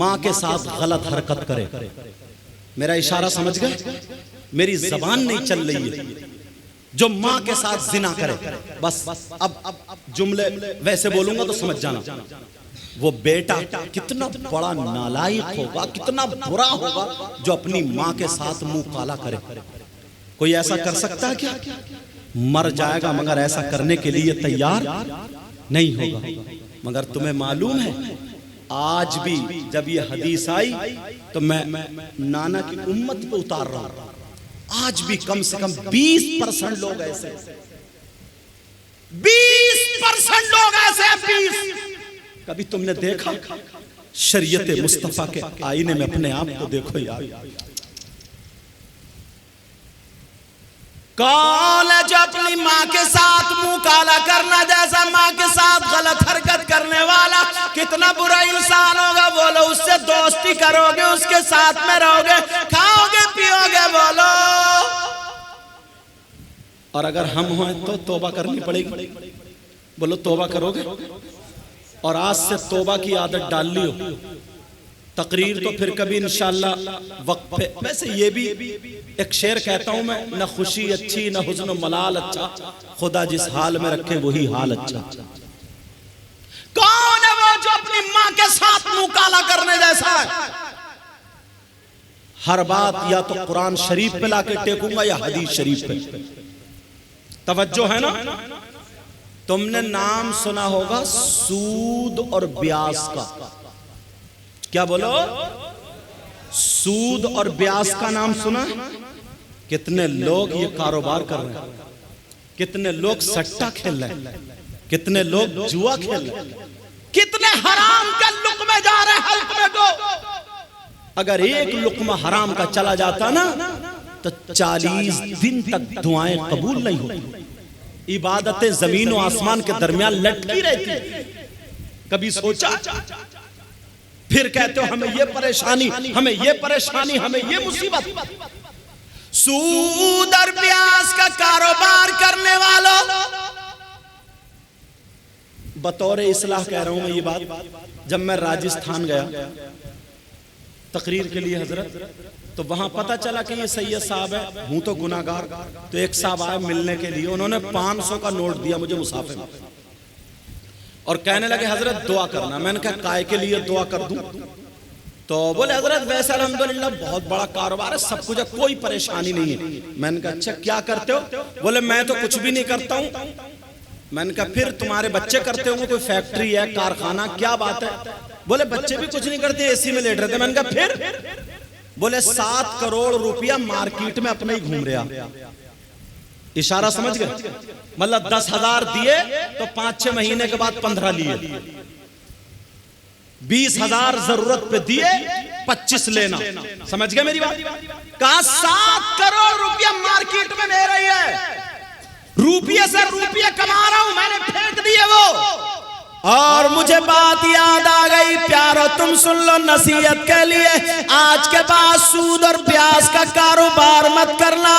[SPEAKER 1] ماں کے ساتھ غلط حرکت کرے۔ میرا اشارہ سمجھ گئے؟ میری زبان نہیں چل رہی ہے۔ جو ماں کے ساتھ زنا کرے، بس اب جملے ویسے بولوں گا تو سمجھ جانا، وہ بیٹا کتنا بڑا نالائق ہوگا، کتنا برا ہوگا جو اپنی ماں کے ساتھ منہ کالا کرے۔ کوئی ایسا کر سکتا ہے کیا؟ مر جائے گا مگر ایسا کرنے کے لیے تیار نہیں ہوگا۔ مگر تمہیں معلوم ہے آج بھی جب یہ حدیث آئی تو میں نانا کی امت پہ اتار رہا ہوں، آج بھی کم سے کم 20% لوگ ایسے، 20% لوگ ایسے، 20۔ کبھی تم نے دیکھا شریعت مصطفیٰ کے آئینے میں اپنے آپ کو دیکھو یار، کون ہے جو اپنی ماں کے ساتھ منہ کالا کرنا، جیسا ماں کے ساتھ غلط حرکت کر کرنے والا کتنا برا انسان ہوگا؟ بولو اس سے دوستی کرو گے، اس کے ساتھ میں رہو گے، کھاؤ گے پیو گے، بولو۔ اور اگر ہم ہوئیں تو توبہ کرنی پڑے گی، بولو توبہ کرو گے؟ اور آج سے توبہ کی عادت ڈال لی ہو، تقریر تو پھر کبھی انشاءاللہ وقت پہ۔ ویسے یہ بھی ایک شعر کہتا ہوں میں، نہ خوشی اچھی نہ حزن و ملال اچھا، خدا جس حال میں رکھے وہی حال اچھا۔ کون ہے وہ جو اپنی ماں کے ساتھ منہ کالا کرنے جیسا ہے؟ ہر بات یا تو قرآن شریف پہ لا کے ٹیکوں گا یا حدیث شریف پہ۔ توجہ ہے نا؟ تم نے نام سنا ہوگا سود اور بیاس کا، کیا بولو؟ سود اور بیاس کا نام سنا؟ کتنے لوگ یہ کاروبار کر رہے ہیں، کتنے لوگ سٹا کھیل رہے ہیں، کتنے لوگ جوا کھیل رہے ہیں، کتنے حرام کے لقمے جا رہے ہیں حلق میں کو۔ اگر ایک لقمہ حرام کا چلا جاتا نا تو 40 دن تک دعائیں قبول نہیں ہوتی، عبادتیں زمین و آسمان کے درمیان لٹکی رہتی۔ کبھی سوچا؟ پھر کہتے ہو ہمیں یہ پریشانی، ہمیں یہ پریشانی، ہمیں یہ مصیبت۔ سود اور بیاس کا کاروبار کرنے والوں، بطور اصلاح کہہ رہا ہوں میں یہ بات، جب میں راجستھان گیا تقریر کے لیے حضرت، تو وہاں پتہ چلا کہ یہ سید صاحب ہے، ہوں تو گناہگار۔ تو ایک صاحب آئے ملنے کے لیے، انہوں نے 500 کا نوٹ دیا مجھے مسافر میں، اور کہنے لگے حضرت دعا کرنا۔ میں نے کہا کائے کے لیے دعا کر دوں؟ تو بولے حضرت ویسے الحمدللہ بہت بڑا کاروبار ہے، سب کچھ ہے، کوئی پریشانی نہیں ہے۔ میں نے کہا اچھا کیا کرتے ہو؟ بولے میں تو کچھ بھی نہیں کرتا ہوں۔ میں نے کہا پھر تمہارے بچے کرتے ہوں گے، کوئی فیکٹری ہے، کارخانہ، کیا بات ہے؟ بولے بچے بھی کچھ نہیں کرتے، اے سی میں لیٹ رہتے۔ میں نے کہا پھر؟ بولے 7 کروڑ روپیہ مارکیٹ میں اپنے ہی گھوم رہا۔ اشارہ سمجھ گئے؟ مطلب 10,000 دیے تو 5-6 مہینے کے بعد 15 لیے، 20,000 ضرورت پہ دیے 25 لینا۔ سمجھ گئے میری بات؟ کہا 7 کروڑ روپیہ مارکیٹ میں لے رہی ہے، روپیہ سے روپیہ کما رہا ہوں، میں نے پھینک دیے وہ۔ اور مجھے بات یاد آ گئی، پیارو تم سن لو نصیحت کے لیے، آج کے بعد سود اور بیاس کا کاروبار مت کرنا۔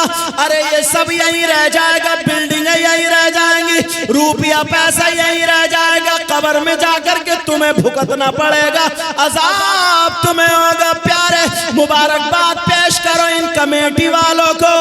[SPEAKER 1] ارے یہ سب یہیں رہ جائے گا، بلڈنگیں یہیں رہ جائیں گی، روپیہ پیسہ یہیں رہ جائے گا، قبر میں جا کر کے تمہیں بھگتنا پڑے گا، عذاب تمہیں ہوگا۔ پیارے مبارکباد پیش کرو ان کمیٹی والوں کو،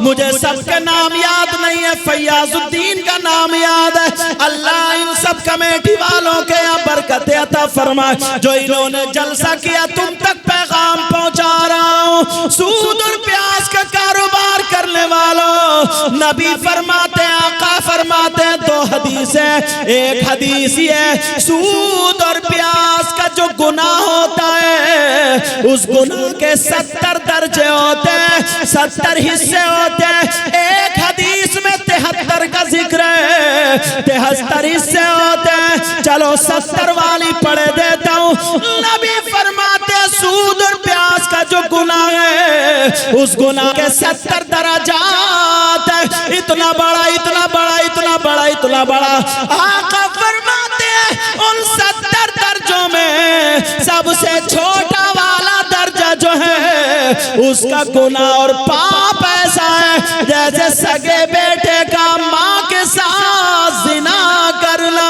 [SPEAKER 1] مجھے سب کے نام یاد نہیں ہے، فیاض الدین کا نام یاد ہے۔ اللہ ان سب کمیٹی والوں کے یہاں برکت عطا فرمائے، جو انہوں نے جلسہ کیا تم تک پیغام پہنچا رہا ہوں۔ سود اور پیاس کا کاروبار کرنے والوں، نبی فرماتے ہیں، آقا فرماتے ہیں، 2 حدیثیں، ایک حدیث یہ ہے سود اور پیاس کا جو گناہ ہوتا ہے اس گناہ کے 70 درجے ہوتے ہیں، 70 حصے ہوتے ہیں۔ ایک حدیث میں 73 کا ذکر ہے، 73 حصے ہوتے ہیں۔ چلو 70 والی پڑھ دیتا ہوں۔ نبی فرماتے ہیں سود اور پیاس کا جو گناہ ہے اس گناہ کے 70 درجات ہیں، اتنا بڑا اتنا بڑا اتنا بڑا اتنا بڑا۔ آقا فرماتے ہیں ان 70 درجوں میں سب سے چھوٹا والا درجہ جو ہے اس کا گناہ اور پاپ ایسا ہے جیسے سگے بیٹے کا ماں کے ساتھ زنا کرنا۔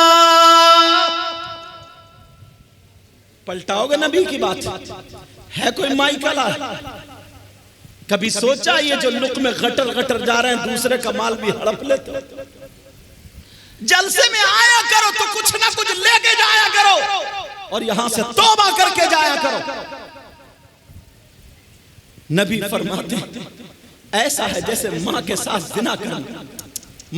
[SPEAKER 1] پلٹاؤ گے نبی کی بات؟ ہے کوئی مائی کلا؟ کبھی سوچا یہ جو لقمے غٹر غٹر جا رہے ہیں دوسرے کا مال بھی ہڑپ لیتے ہو؟ جلسے میں آیا کرو تو کچھ نہ کچھ لے کے جایا کرو اور یہاں سے توبہ کر کے جایا کرو۔ نبی فرماتے ہیں ایسا ہے جیسے ماں کے ساتھ زنا کرنا،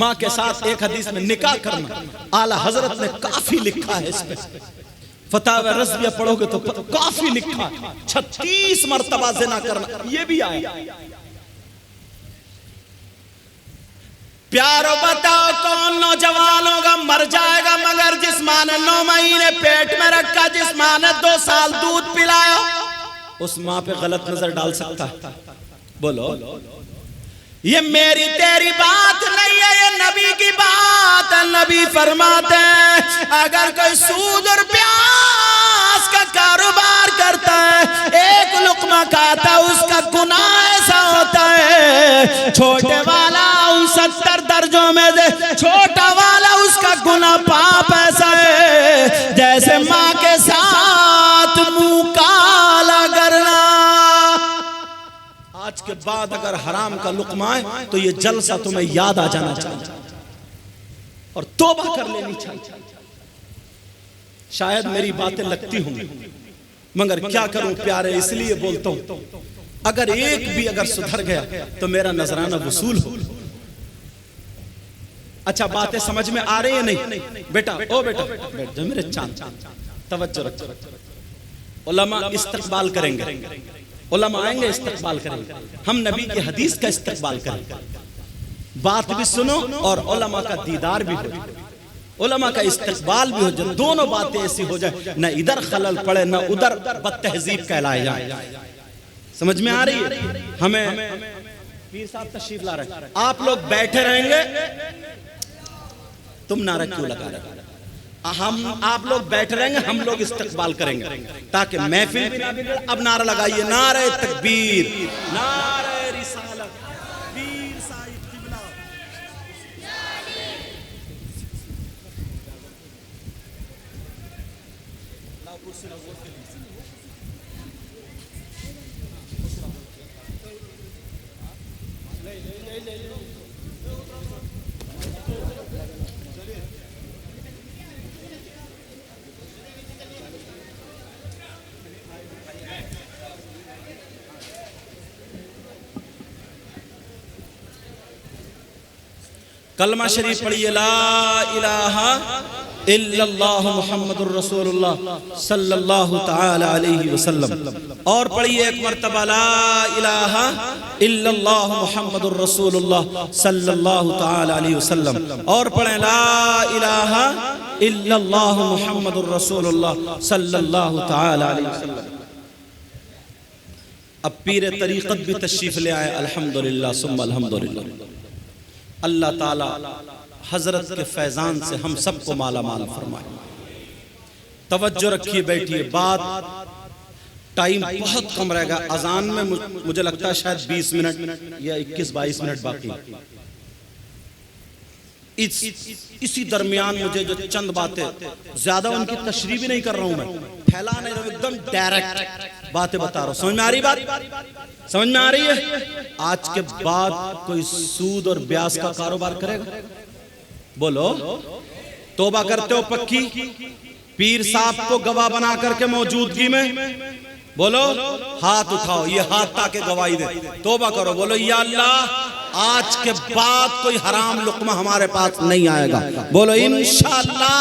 [SPEAKER 1] ماں کے ساتھ ایک حدیث میں نکاح کرنا۔ اعلیٰ حضرت نے کافی لکھا ہے اس پہ، فتاوی رضویہ پڑھو گے تو کافی لکھا، 36 مرتبہ زنا کرنا یہ بھی آیا۔ پیارو بتاؤ کون نوجوان ہوگا مر جائے گا مگر جس ماں نے 9 مہینے پیٹ میں رکھا، جس ماں نے 2 سال دودھ پلایا، اس ماں پہ غلط نظر ڈال سکتا ہے؟ بولو یہ میری تیری بات نہیں ہے، یہ نبی کی بات ہے۔ نبی فرماتے ہیں اگر کوئی سود اور پیاز کا کاروبار کرتا ہے، ایک لقمہ کھاتا ہے، اس کا گناہ ایسا ہوتا ہے، چھوٹے والا 69 درجوں میں سے چھوٹا والا اس کا گناہ پاپ ایسا ہے جیسے ماں کے ساتھ منہ کالا کرنا۔ آج کے بعد اگر حرام کا لقمہ آئے تو یہ جلسہ تمہیں یاد آ جانا چاہیے اور توبہ کر لینی چاہیے۔ شاید میری باتیں لگتی ہوں مگر کیا کروں پیارے، اس لیے بولتا ہوں اگر ایک بھی اگر سدھر گیا تو میرا نذرانہ وصول ہو۔ اچھا باتیں سمجھ میں آ رہی ہیں نہیں؟ بیٹا او بیٹا بیٹھ جا میرے چاند، توجہ رکھ۔ علماء استقبال کریں گے، علماء آئیں گے استقبال کریں گے، ہم نبی کی حدیث کا استقبال کریں گے، بات بھی سنو اور علماء کا دیدار بھی ہو، علماء کا استقبال بھی ہو جائے، دونوں باتیں ایسی ہو جائے نہ ادھر خلل پڑے نہ ادھر بد تہذیب کہلائے جائے۔ سمجھ میں آ رہی ہے؟ ہمیں پیر صاحب تشریف لا رہے ہیں، آپ لوگ بیٹھے رہیں گے، تم نعرہ کیوں لگا رہے؟ آپ لوگ بیٹھ رہیں گے، ہم لوگ استقبال کریں گے تاکہ محفل بھی نہ بگڑے۔ اب نعرہ لگائیے، نعرہ تکبیر، نعرہ رسالت، پیر صاحب قبلہ۔ کلمہ شریف پڑھیے، لا الہ الا اللہ محمد الرسول اللہ صلی اللہ تعالی علیہ وسلم، اور پڑھیے ایک مرتبہ لا الہ الا اللہ محمد الرسول اللہ صلی اللہ تعالی علیہ وسلم، اور پڑھیں لا الہ الا اللہ محمد الرسول اللہ صلی اللہ تعالی علیہ وسلم۔ اب پیر طریقت بھی تشریف لے آئے، الحمدللہ ثم الحمدللہ۔ اللہ تعالی حضرت کے فیضان سے ہم سب کو مالا مال فرمائے۔ توجہ رکھیے، بیٹھیے، بات ٹائم بہت کم رہے گا، اذان میں مجھے لگتا ہے شاید 20 منٹ یا 21-22 منٹ باقی۔ اسی درمیان مجھے جو چند باتیں، زیادہ ان کی تشریح بھی نہیں کر رہا ہوں میں، پھیلا نہیں رہا ہوں، ایک دم ڈائریکٹ باتیں بتا رہا ہوں۔ سمجھ میں آ رہی بات؟ سمجھ میں آ رہی ہے؟ آج کے بعد کوئی سود اور بیاس کا کاروبار کرے گا؟ بولو، توبہ کرتے ہو پکی؟ پیر صاحب کو گواہ بنا کر کے موجودگی میں بولو، ہاتھ اٹھاؤ، یہ ہاتھ تاکہ گواہی دے، توبہ کرو، بولو یا اللہ آج کے بعد کوئی حرام لقمہ ہمارے پاس نہیں آئے گا، بولو انشاءاللہ۔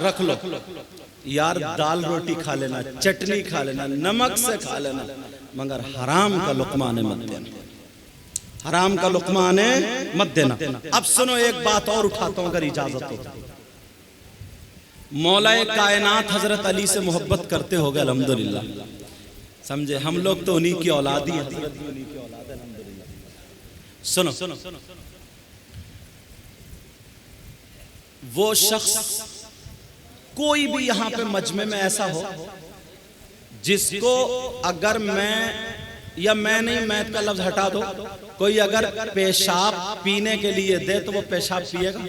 [SPEAKER 1] رکھ لو یار، دال روٹی کھا لینا، چٹنی کھا لینا، نمک سے کھا لینا، مگر حرام کا لقمہ آنے مت دینا، حرام کا لقمہ آنے مت دینا۔ اب سنو ایک بات اور اٹھاتا ہوں اگر اجازت ہو۔ مولا کائنات حضرت علی سے محبت کرتے ہوگے الحمدللہ، سمجھے؟ ہم لوگ تو انہی کی اولاد ہی ہیں۔ سنو، وہ شخص کوئی بھی یہاں پہ مجمع میں ایسا ہو جس کو اگر میں نہیں، میں کا لفظ ہٹا دو، کوئی اگر پیشاب پینے کے لیے دے تو وہ پیشاب پیے گا؟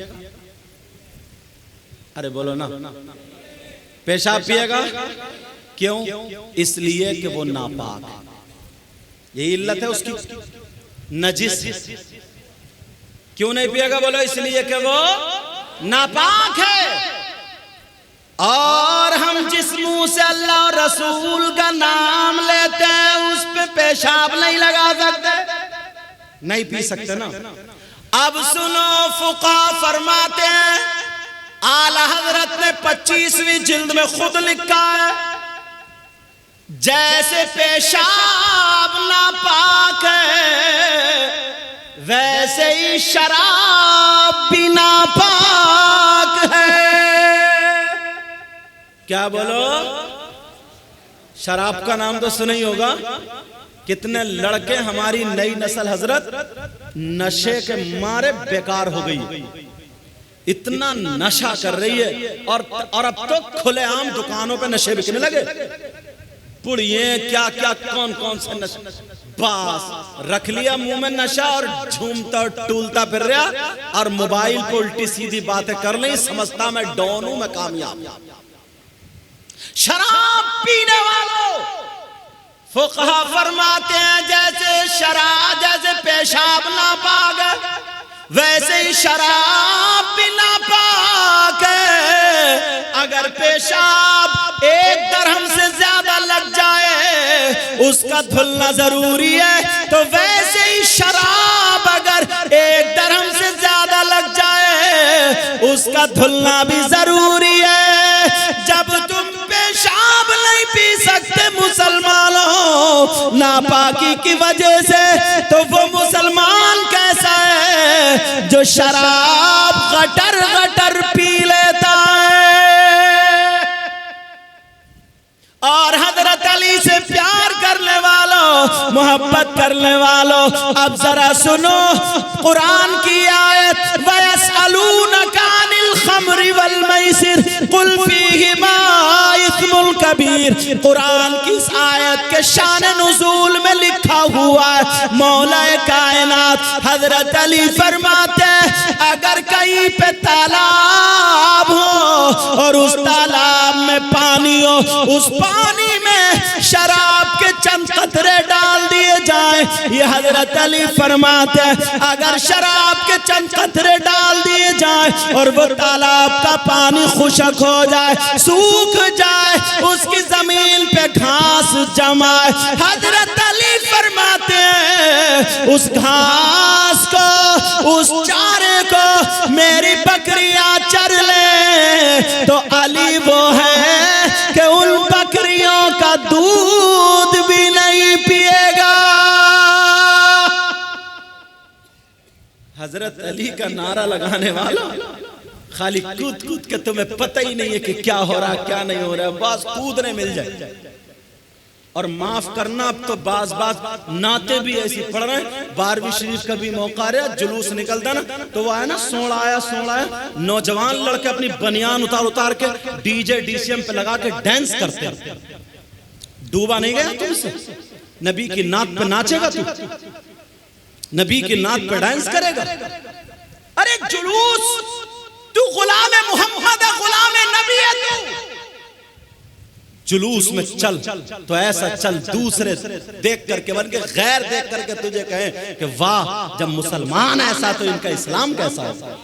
[SPEAKER 1] ارے بولو نا، پیشاب پیے گا؟ کیوں؟ اس لیے کہ وہ ناپاک ہے، یہی علت ہے اس کی، نجس۔ کیوں نہیں پیے گا؟ بولو اس لیے کہ وہ ناپاک ہے۔ اور ہم جس منہ سے اللہ اور رسول کا نام لیتے ہیں اس پہ پیشاب نہیں لگا سکتے، نہیں پی سکتے نا۔ اب سنو، فقہا فرماتے ہیں، اعلی حضرت نے 25ویں جلد میں خود لکھا ہے، جیسے پیشاب ناپاک ہے ویسے ہی شراب بھی ناپاک ہے۔ کیا بولو؟ شراب کا نام تو سنا ہی ہوگا، کتنے لڑکے ہماری نئی نسل حضرت نشے کے مارے بیکار ہو گئی، اتنا نشہ کر رہی ہے، اور اب تو کھلے عام دکانوں پہ نشے بکنے لگے، پڑیے کیا کیا کون کون سے نشے، بس رکھ لیا منہ میں نشہ اور جھومتا اور ٹولتا پھر رہا، اور موبائل پہ الٹی سیدھی باتیں کر لیں، سمجھتا میں ڈون ہوں، میں کامیاب۔ شراب پینے والوں فقہا فرماتے ہیں جیسے پیشاب ناپاک ہے ویسے ہی شراب بھی ناپاک ہے، اگر پیشاب 1 درہم سے زیادہ لگ جائے اس کا دھلنا ضروری ہے، تو ویسے ہی شراب اگر 1 درہم سے زیادہ لگ جائے اس کا دھلنا بھی ضروری ہے۔ جب تم پیشاب نہیں پی سکتے مسلمانوں ناپاکی کی وجہ سے، تو وہ مسلمان کیسا ہے جو شراب غٹر غٹر پی لیتا ہے؟ اور حضرت علی سے پیار کرنے والوں، محبت کرنے والوں، اب ذرا سنو قرآن کی آیت، وَيَسْأَلُونَكَ عَنِ الْخَمْرِ وَالْمَيْسِرِ قُلْ فِيهِمَا اِثْمٌ کبیر۔ قرآن کی اس آیت کے شان نزول میں لکھا ہوا ہے، مولا کائنات حضرت علی فرماتے ہیں اگر کہیں پہ تالاب ہو اور اس تالاب میں پانی ہو، اس پانی میں شراب کے چند قطرے ڈال دیے جائیں، یہ حضرت علی فرماتے ہیں اگر شراب کے چند قطرے ڈال دیے جائیں اور وہ تالاب کا پانی خشک ہو جائے، سوکھ جائے، اس کی زمین پہ گھاس جمائے، حضرت علی فرماتے ہیں اس گھاس کو، اس چارے کو میری بکریاں چر لیں، تو علی وہ ہے کہ ان بکریوں کا دودھ بھی نہیں پیے گا۔ حضرت علی کا نعرہ لگانے والا خالی کود کود کے تمہیں پتہ ہی نہیں ہے کہ کیا ہو رہا کیا نہیں ہو رہا، بس کودنے مل جائے۔ اور معاف کرنا، اب تو بعض نعتیں بھی ایسی پڑھ رہے ہیں، 12ویں شریف کا بھی موقع آ رہا، جلوس نکلتا نا تو وہ ہے نا سوڑایا نوجوان لڑکے اپنی بنیان اتار کے D J D C M پہ لگا کے ڈینس کرتے ہیں۔ ڈوبا نہیں گیا تم سے؟ نبی کی نعت پہ ناچے گا نبی کی نعت پہ ڈانس کرے گا؟ ارے جلوس، تو غلام محمد ہے، غلام نبی ہے، تو جلوس میں چل تو ایسا چل دوسرے دیکھ کر کے بن کے غیر دیکھ کر کے تجھے کہیں کہ واہ، جب مسلمان ایسا تو ان کا اسلام کیسا ہوگا،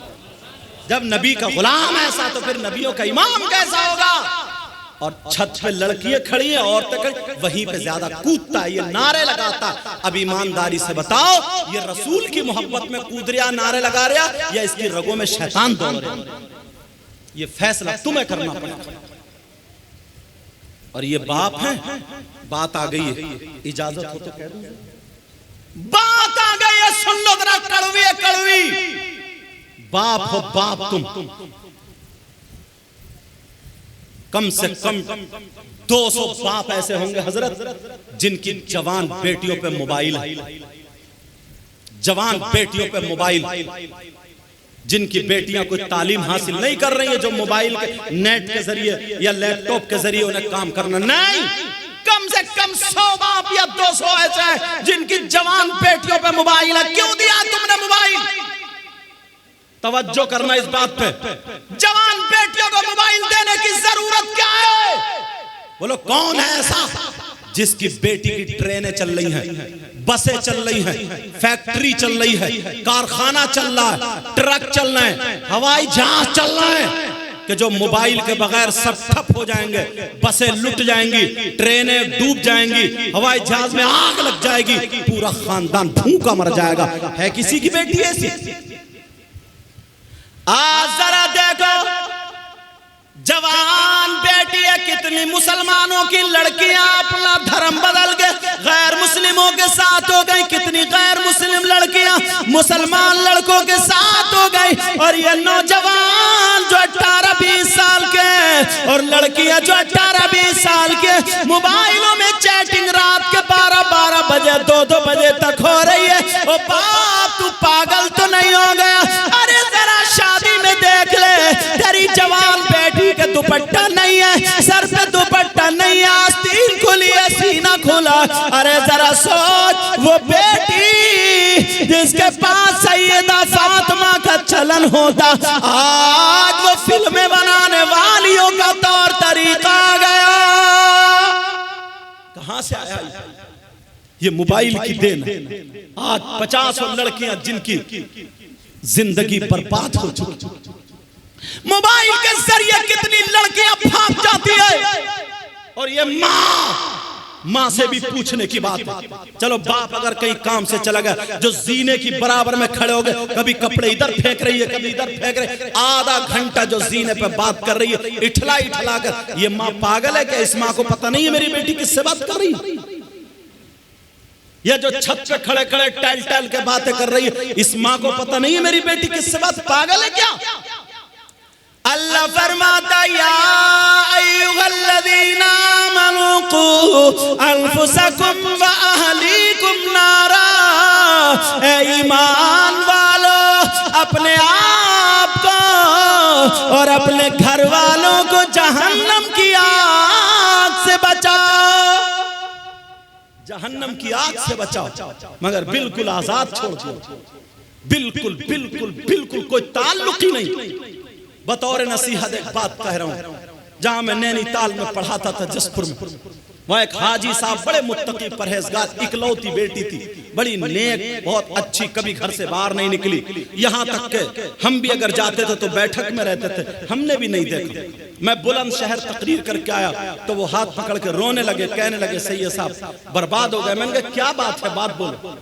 [SPEAKER 1] جب نبی کا غلام ایسا تو پھر نبیوں کا امام کیسا ہوگا۔ اور چھت پہ لڑکیاں کھڑی ہیں، عورتیں کھڑی، وہیں پہ زیادہ کودتا ہے، یہ نعرے لگاتا۔ اب ایمانداری سے بتاؤ یہ رسول کی محبت میں کود رہا نعرے لگا رہا یا اس کی رگوں میں شیطان دوڑ رہا؟ یہ فیصلہ تمہیں کرنا پڑے گا۔ اور یہ باپ ہیں، بات آ گئی ہے، اجازت ہو تو کہہ دوں، بات آ گئی ہے، سن لو ذرا، کڑوی ہے کڑوی۔ باپ ہو باپ تم، کم سے کم 200 باپ ایسے ہوں گے حضرت جن کی جوان بیٹیوں پہ موبائل ہے، جوان بیٹیوں پہ موبائل، جن کی بیٹیاں کوئی تعلیم حاصل نہیں کر رہی ہیں، جو موبائل کے نیٹ کے ذریعے یا لیپ ٹاپ کے ذریعے انہیں کام کرنا نہیں، کم سے کم 100 باپ یا 200 ایسے ہیں جن کی جوان بیٹیوں پہ موبائل ہے۔ کیوں دیا تم نے موبائل؟ توجہ کرنا اس بات پہ، جوان بیٹیوں کو موبائل دینے کی ضرورت کیا ہے؟ بولو کون ہے ایسا جس کی بیٹی کی ٹرینیں چل رہی ہیں، بسیں چل رہی ہیں، فیکٹری چل رہی ہے، کارخانہ چل رہا ہے، ٹرک چل رہے ہیں، ہوائی جہاز چل رہا ہے، کہ جو موبائل کے بغیر سب ٹھپ ہو جائیں گے، بسیں لٹ جائیں گی، ٹرینیں ڈوب جائیں گی، ہوائی جہاز میں آگ لگ جائے گی، پورا خاندان بھوکا مر جائے گا۔ ہے کسی کی بیٹی ایسی؟ آج ذرا دیکھو جوان بیٹی ہے، کتنی مسلمانوں کی لڑکیاں اپنا دھرم بدل کے غیر مسلموں کے ساتھ ہو گئی، کتنی غیر مسلم لڑکیاں مسلمان لڑکوں کے ساتھ ہو گئی، اور یہ نوجوان جو 18-20 سال کے اور لڑکیاں جو 18-20 سال کے موبائلوں میں چیٹنگ رات کے 12-12 بجے بجے 2 بجے تک ہو رہی ہے. او باپ تو پاگل تو نہیں ہو گیا؟ ارے ذرا شادی میں دیکھ لے تیری جوان بیٹی کے دوپٹہ نہیں ہے, سر پہ دوپٹہ نہیں ہے, آستین کھلی ہے, سینہ کھلا. ارے ذرا سوچ, وہ بیٹی جس کے پاس سیدہ فاطمہ کا چلن ہوتا, آج وہ فلمیں بنانے والیوں کا طور طریقہ آ گیا. کہاں سے آیا یہ؟ موبائل کی دین ہے. آج 50 لڑکیاں جن کی زندگی برباد ہو چکی, موبائل کے ذریعے کتنی لڑکیاں بھاگ جاتی ہے. اور یہ ماں سے بھی پوچھنے کی بات ہے. چلو باپ اگر کہیں کام سے چلا گیا, جو زینے کی برابر میں کھڑے ہو گئے, کبھی کپڑے ادھر پھینک رہی ہے, کبھی ادھر پھینک رہی ہے, آدھا گھنٹہ جو زینے پہ بات کر رہی ہے اٹھلا کر. یہ ماں پاگل ہے کہ اس ماں کو پتہ نہیں ہے میری بیٹی کس سے بات کر رہی ہے؟ یہ جو چھت پہ کھڑے ٹیل کے باتیں کر رہی ہے, اس ماں کو پتہ نہیں ہے میری بیٹی کس سے بات؟ پاگل ہے کیا؟ اللہ فرماتا یا ایھا الذین آمنوا قوا انفسکم واہلیکم نارا, اے ایمان والو اپنے آپ کو اور اپنے گھر والوں کو جہنم کی آگ سے بچاؤ. جہنم کی آگ سے بچاؤ, مگر بالکل آزاد چھوڑ دو. بالکل کوئی تعلق ہی نہیں. بطور نصیحت ایک بات کہہ رہا ہوں, جہاں میں نینی تال میں پڑھاتا تھا جسپور میں, وہاں ایک حاجی صاحب بڑے متقی پرہیزگار, اکلوتی بیٹی تھی, بڑی نیک, بہت اچھی, کبھی گھر سے باہر نہیں نکلی. یہاں تک کہ ہم بھی اگر جاتے تھے تو بیٹھک میں رہتے تھے, ہم نے بھی نہیں دیکھا. میں بلند شہر تقریر کر کے آیا تو وہ ہاتھ پکڑ کے رونے لگے, کہنے لگے سید صاحب برباد ہو گئے. میں نے کہا کیا بات ہے, بات بولو.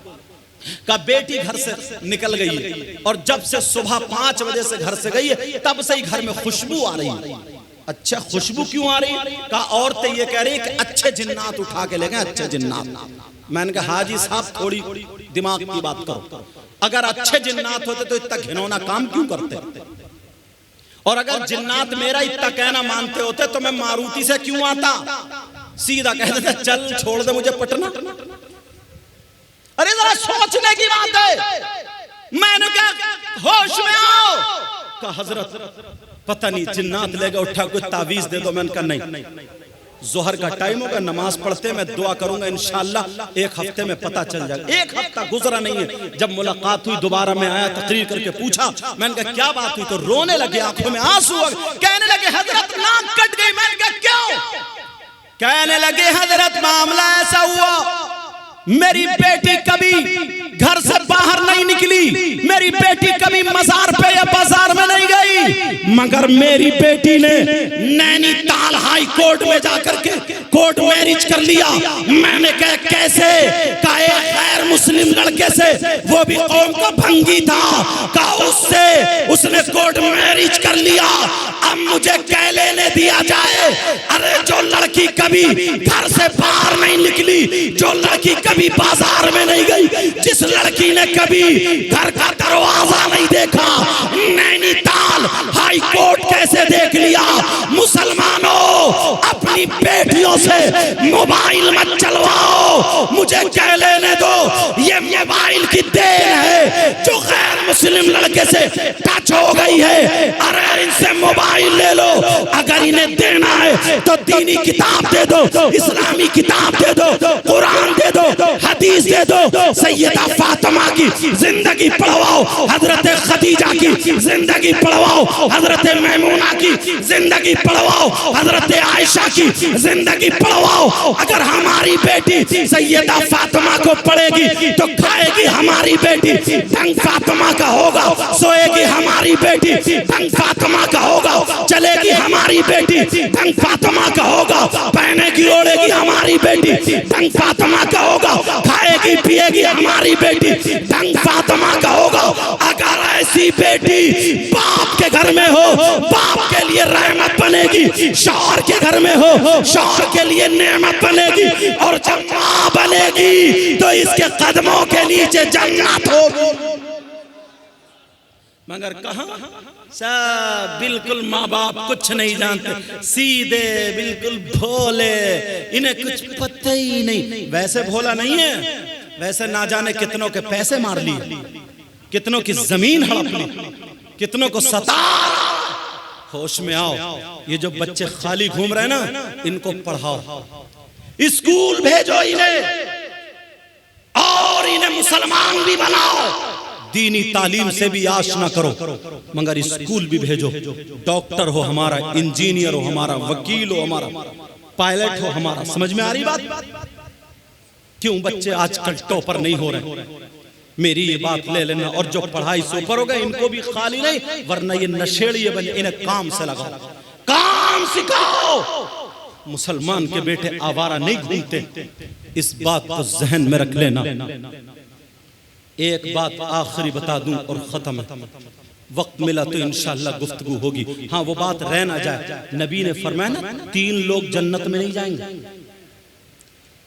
[SPEAKER 1] کہا بیٹی گھر سے نکل گئی ہے, اور جب سے صبح 5 بجے سے گھر سے گئی ہے تب سے ہی گھر میں خوشبو آ رہی ہے. اچھا خوشبو کیوں آ رہی ہے؟ کہا عورتیں یہ کہہ رہی ہیں کہ اچھے جنات اٹھا کے لے گئے, اچھے جنات. میں نے کہا حاجی صاحب تھوڑی دماغ کی بات کرو, اگر اچھے جنات ہوتے تو اتنا گھنونا کام کیوں کرتے؟ اور اگر جنات میرا اتنا کہنا مانتے ہوتے تو میں ماروتی سے کیوں آتا؟ سیدھا کہتے تھے چل چھوڑ دے مجھے پٹنہ. ارے ذرا سوچنے کی بات ہے. میں نے کہا ہوش میں آؤ. کہا حضرت پتہ نہیں جنات لے گا, اٹھا کوئی تعویذ دے دو. میں نے کہا نہیں, ظہر کا ٹائم ہوگا, نماز پڑھتے میں دعا کروں گا, انشاءاللہ 1 ہفتے میں پتہ چل جائے گا. 1 ہفتہ گزرا نہیں ہے. جب ملاقات ہوئی دوبارہ میں آیا, تقریر کر کے پوچھا, میں نے کہا کیا بات ہوئی؟ تو رونے لگے, آنکھوں میں آنسو, کہنے لگے حضرت ناک کٹ گئی. میں نے کہا کیوں؟ کہنے لگے حضرت معاملہ ایسا ہوا, میری بیٹی کبھی گھر سے باہر نہیں نکلی, میری بیٹی کبھی مزار پہ یا بازار میں نہیں گئی, مگر میری بیٹی نے نینی تال ہائی کورٹ میں جا کر کے کورٹ میرج کر لیا. میں نے کہا کیسے؟ کہا ایک غیر مسلم لڑکے سے, وہ بھی قوم کا بھنگی تھا, کہا اس نے کورٹ میرج کر لیا. اب مجھے کہہ لینے دیا جائے, ارے جو لڑکی کبھی گھر سے باہر نہیں نکلی, جو لڑکی کبھی بازار میں نہیں گئی, جس لڑکی نے کبھی گھر کا دروازہ نہیں دیکھا, نینی تال ہائی کورٹ کیسے دیکھ لیا؟ مسلمانوں اپنی بیٹیوں سے موبائل مت چلواؤ, مجھے کہہ لینے دو. یہ موبائل کی دین ہے جو غیر مسلم لڑکے سے ٹچ ہو گئی ہے. ارے ان سے موبائل لے لو, اگر انہیں دینا ہے تو دینی کتاب دے دو, اسلامی کتاب دے دو, قرآن دے دو, حدیث دے دو. سیدہ فاطمہ کی زندگی پڑھواؤ, حضرت خدیجہ کی زندگی پڑھواؤ, حضرت میمونہ کی زندگی پڑھواؤ, حضرت عائشہ کی زندگی پڑھواؤ. اگر ہماری بیٹی سیدہ فاطمہ کو پڑھے گی تو کھائے گی ہماری بیٹی ڈنگ فاطمہ کا ہوگا, سوئے گی ہماری بیٹی ڈنگ فاطمہ کا ہوگا, چلے گی ہماری بیٹی ڈنگ فاطمہ کا ہوگا, پہنے گی اوڑے گی ہماری بیٹی ڈنگ فاطمہ کا ہوگا, کھائے گی پیے گی ہماری بیٹی ڈنگ فاطمہ کا ہوگا. اگر ایسی بیٹی باپ کے گھر میں ہو, باپ کے لیے رحمت بنے گی, شوہر کے گھر میں ہو, شوہر کے لیے نعمت بنے گی, اور جب ماں بنے گی تو اس کے قدموں کے نیچے جنت ہوگی. مگر کہاں سب بالکل ماں باپ کچھ نہیں جانتے، سیدھے بالکل بھولے، انہیں کچھ پتہ ہی نہیں۔ ویسے بھولا نہیں ہے، ویسے نہ جانے کتنوں کے پیسے مار لیے، کتنوں کی زمین ہڑپ لی، کتنوں کو ستا۔ ہوش میں آؤ، یہ جو بچے خالی گھوم رہے ہیں نا، ان کو پڑھاؤ، اسکول بھیجو انہیں، اور انہیں مسلمان بھی بناؤ، دینی تعلیم سے بھی آشنا کرو، مگر اسکول بھی بھیجو۔ ڈاکٹر ہو ہمارا، انجینئر ہو ہمارا، وکیل ہو ہمارا، پائلٹ ہو ہمارا۔ سمجھ میں آ رہی بات؟ کیوں بچے آج کل ٹاپر نہیں ہو رہے؟ میری یہ بات لے لینا، اور جو پڑھائی سے اوپر ہو گئے ان کو بھی خالی نہیں، ورنہ یہ نشیڑی بنے، انہیں کام سے لگاؤ، کام سکھاؤ۔ مسلمان کے بیٹے آوارہ نہیں گھومتے، اس بات کو ذہن میں رکھ لینا۔ ایک بات آخری بتا دوں اور ختم ہے، وقت ملا تو انشاءاللہ گفتگو ہوگی۔ ہاں وہ بات رہ نہ جائے، نبی نے فرمایا نا 3 لوگ جنت میں نہیں جائیں گے۔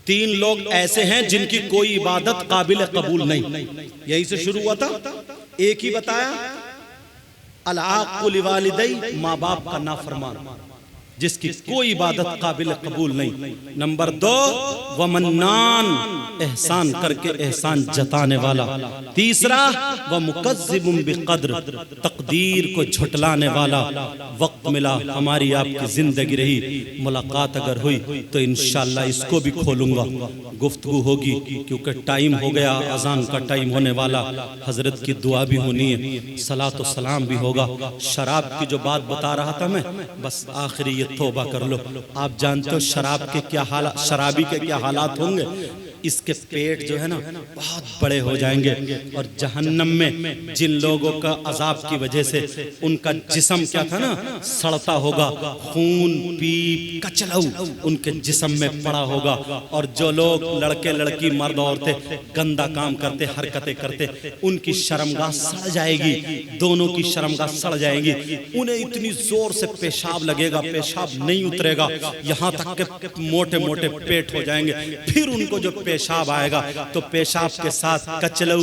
[SPEAKER 1] 3 لوگ ایسے ہیں جن کی کوئی عبادت قابل قبول نہیں، یہی سے شروع ہوا تھا۔ ایک ہی بتایا، العاق لوالدی، ماں باپ کا نافرمان، جس کی کوئی عبادت قابل قبول نہیں۔ نمبر 2، ومنان، احسان کر کے احسان جتانے والا۔ تیسرا، ومکذب بقدر، تقدیر کو جھٹلانے والا۔ وقت ملا، ہماری آپ کی زندگی رہی، ملاقات اگر ہوئی تو انشاءاللہ اس کو بھی کھولوں گا، گفتگو ہوگی، کیونکہ ٹائم ہو گیا، اذان کا ٹائم ہونے والا، حضرت کی دعا بھی ہونی ہے، صلاۃ و سلام بھی ہوگا۔ شراب کی جو بات بتا رہا تھا میں، بس آخری یہ توبہ کر لو۔ آپ جانتے ہو شراب کے کیا حالات، شرابی کے کیا حالات ہوں گے؟ اس کے پیٹ جو ہے نا بہت بڑے ہو جائیں گے، اور جہنم میں جن لوگوں کا عذاب کی وجہ سے ان کا جسم کیا تھا نا سڑتا ہوگا، خون پیپ کچلو ان کے جسم میں پڑا ہوگا، اور جو لوگ لڑکے لڑکی مرد عورتیں گندا کام کرتے حرکتیں کرتے ان کی شرمگاہ سڑ جائے گی، دونوں کی شرمگاہ سڑ جائے گی، انہیں اتنی زور سے پیشاب لگے گا، پیشاب نہیں اترے گا، یہاں تک کہ موٹے موٹے پیٹ ہو جائیں گے۔ پھر ان کو جو پیشاب آئے گا تو پیشاب کے ساتھ کچلو،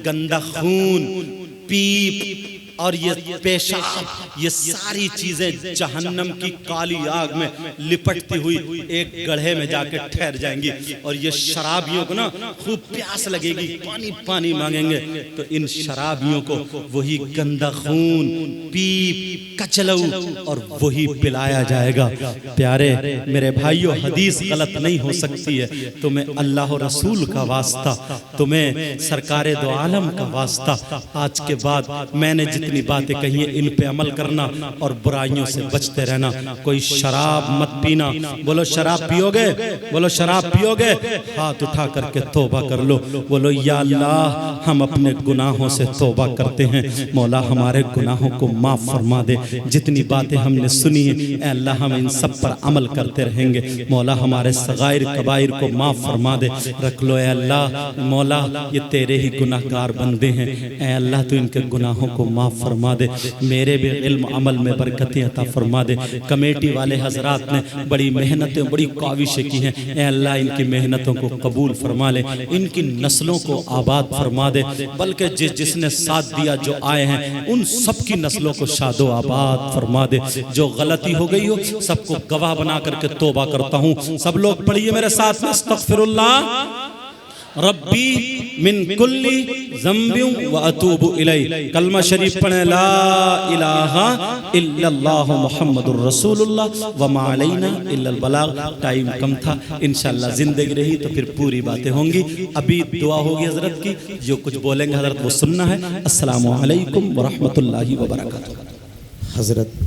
[SPEAKER 1] گندا خون، پیپ اور یہ پیشاب، یہ ساری چیزیں جہنم کی کالی آگ میں لپٹتی ہوئی ایک گڑھے میں جا کے ٹھہر جائیں گی، اور یہ شرابیوں کو نا خوب پیاس لگے گی، پانی پانی مانگیں گے، تو ان شرابیوں کو وہی گندا خون، پیپ، کچلو اور وہی پلایا جائے گا۔ پیارے میرے بھائیو، حدیث غلط نہیں ہو سکتی ہے، تمہیں اللہ و رسول کا واسطہ، تمہیں سرکار دو عالم کا واسطہ، آج کے بعد میں نے جتنی باتیں کہی ہیں ان پہ عمل کرنا اور برائیوں سے بچتے رہنا۔ کوئی شراب مت پینا، بولو شراب پیو گے، بولو شراب پیو گے، ہاتھ اٹھا کر کے توبہ کر لو، بولو یا اللہ ہم اپنے گناہوں سے توبہ کرتے ہیں، مولا ہمارے گناہوں کو معاف فرما دے، جتنی باتیں ہم نے سنی ہیں اے اللہ ہم ان سب پر عمل کرتے رہیں گے، مولا ہمارے صغائر کبائر کو معاف فرما دے، رکھ لو اے اللہ، مولا یہ تیرے ہی گناہگار بندے ہیں، اے اللہ تو ان کے گناہوں کو معاف فرما دے، میرے بھی علم عمل میں برکتیں عطا فرما دے۔ کمیٹی والے حضرات نے بڑی محنتیں بڑی کاوشیں کی ہیں، اے اللہ ان کی محنتوں کو قبول فرما لے، ان کی نسلوں کو آباد فرما دے، بلکہ جس نے ساتھ دیا جو آئے ہیں ان سب کی نسلوں کو شاد و آباد فرما دے۔ جو غلطی ہو گئی ہو سب کو گواہ بنا کر کے توبہ کرتا ہوں، سب لوگ پڑھیے میرے ساتھ، استغفر اللہ ربی من کل ذنب و اتوب الیہ، کلمہ شریف پڑھیں، لا الہ الا اللہ محمد الرسول اللہ وما علینا الا البلاغ۔ ٹائم کم تھا، انشاءاللہ زندگی رہی تو پھر پوری باتیں ہوں گی، ابھی دعا ہوگی حضرت کی، جو کچھ بولیں گے حضرت وہ سننا ہے۔ السلام علیکم ورحمۃ اللہ وبرکاتہ۔
[SPEAKER 2] حضرت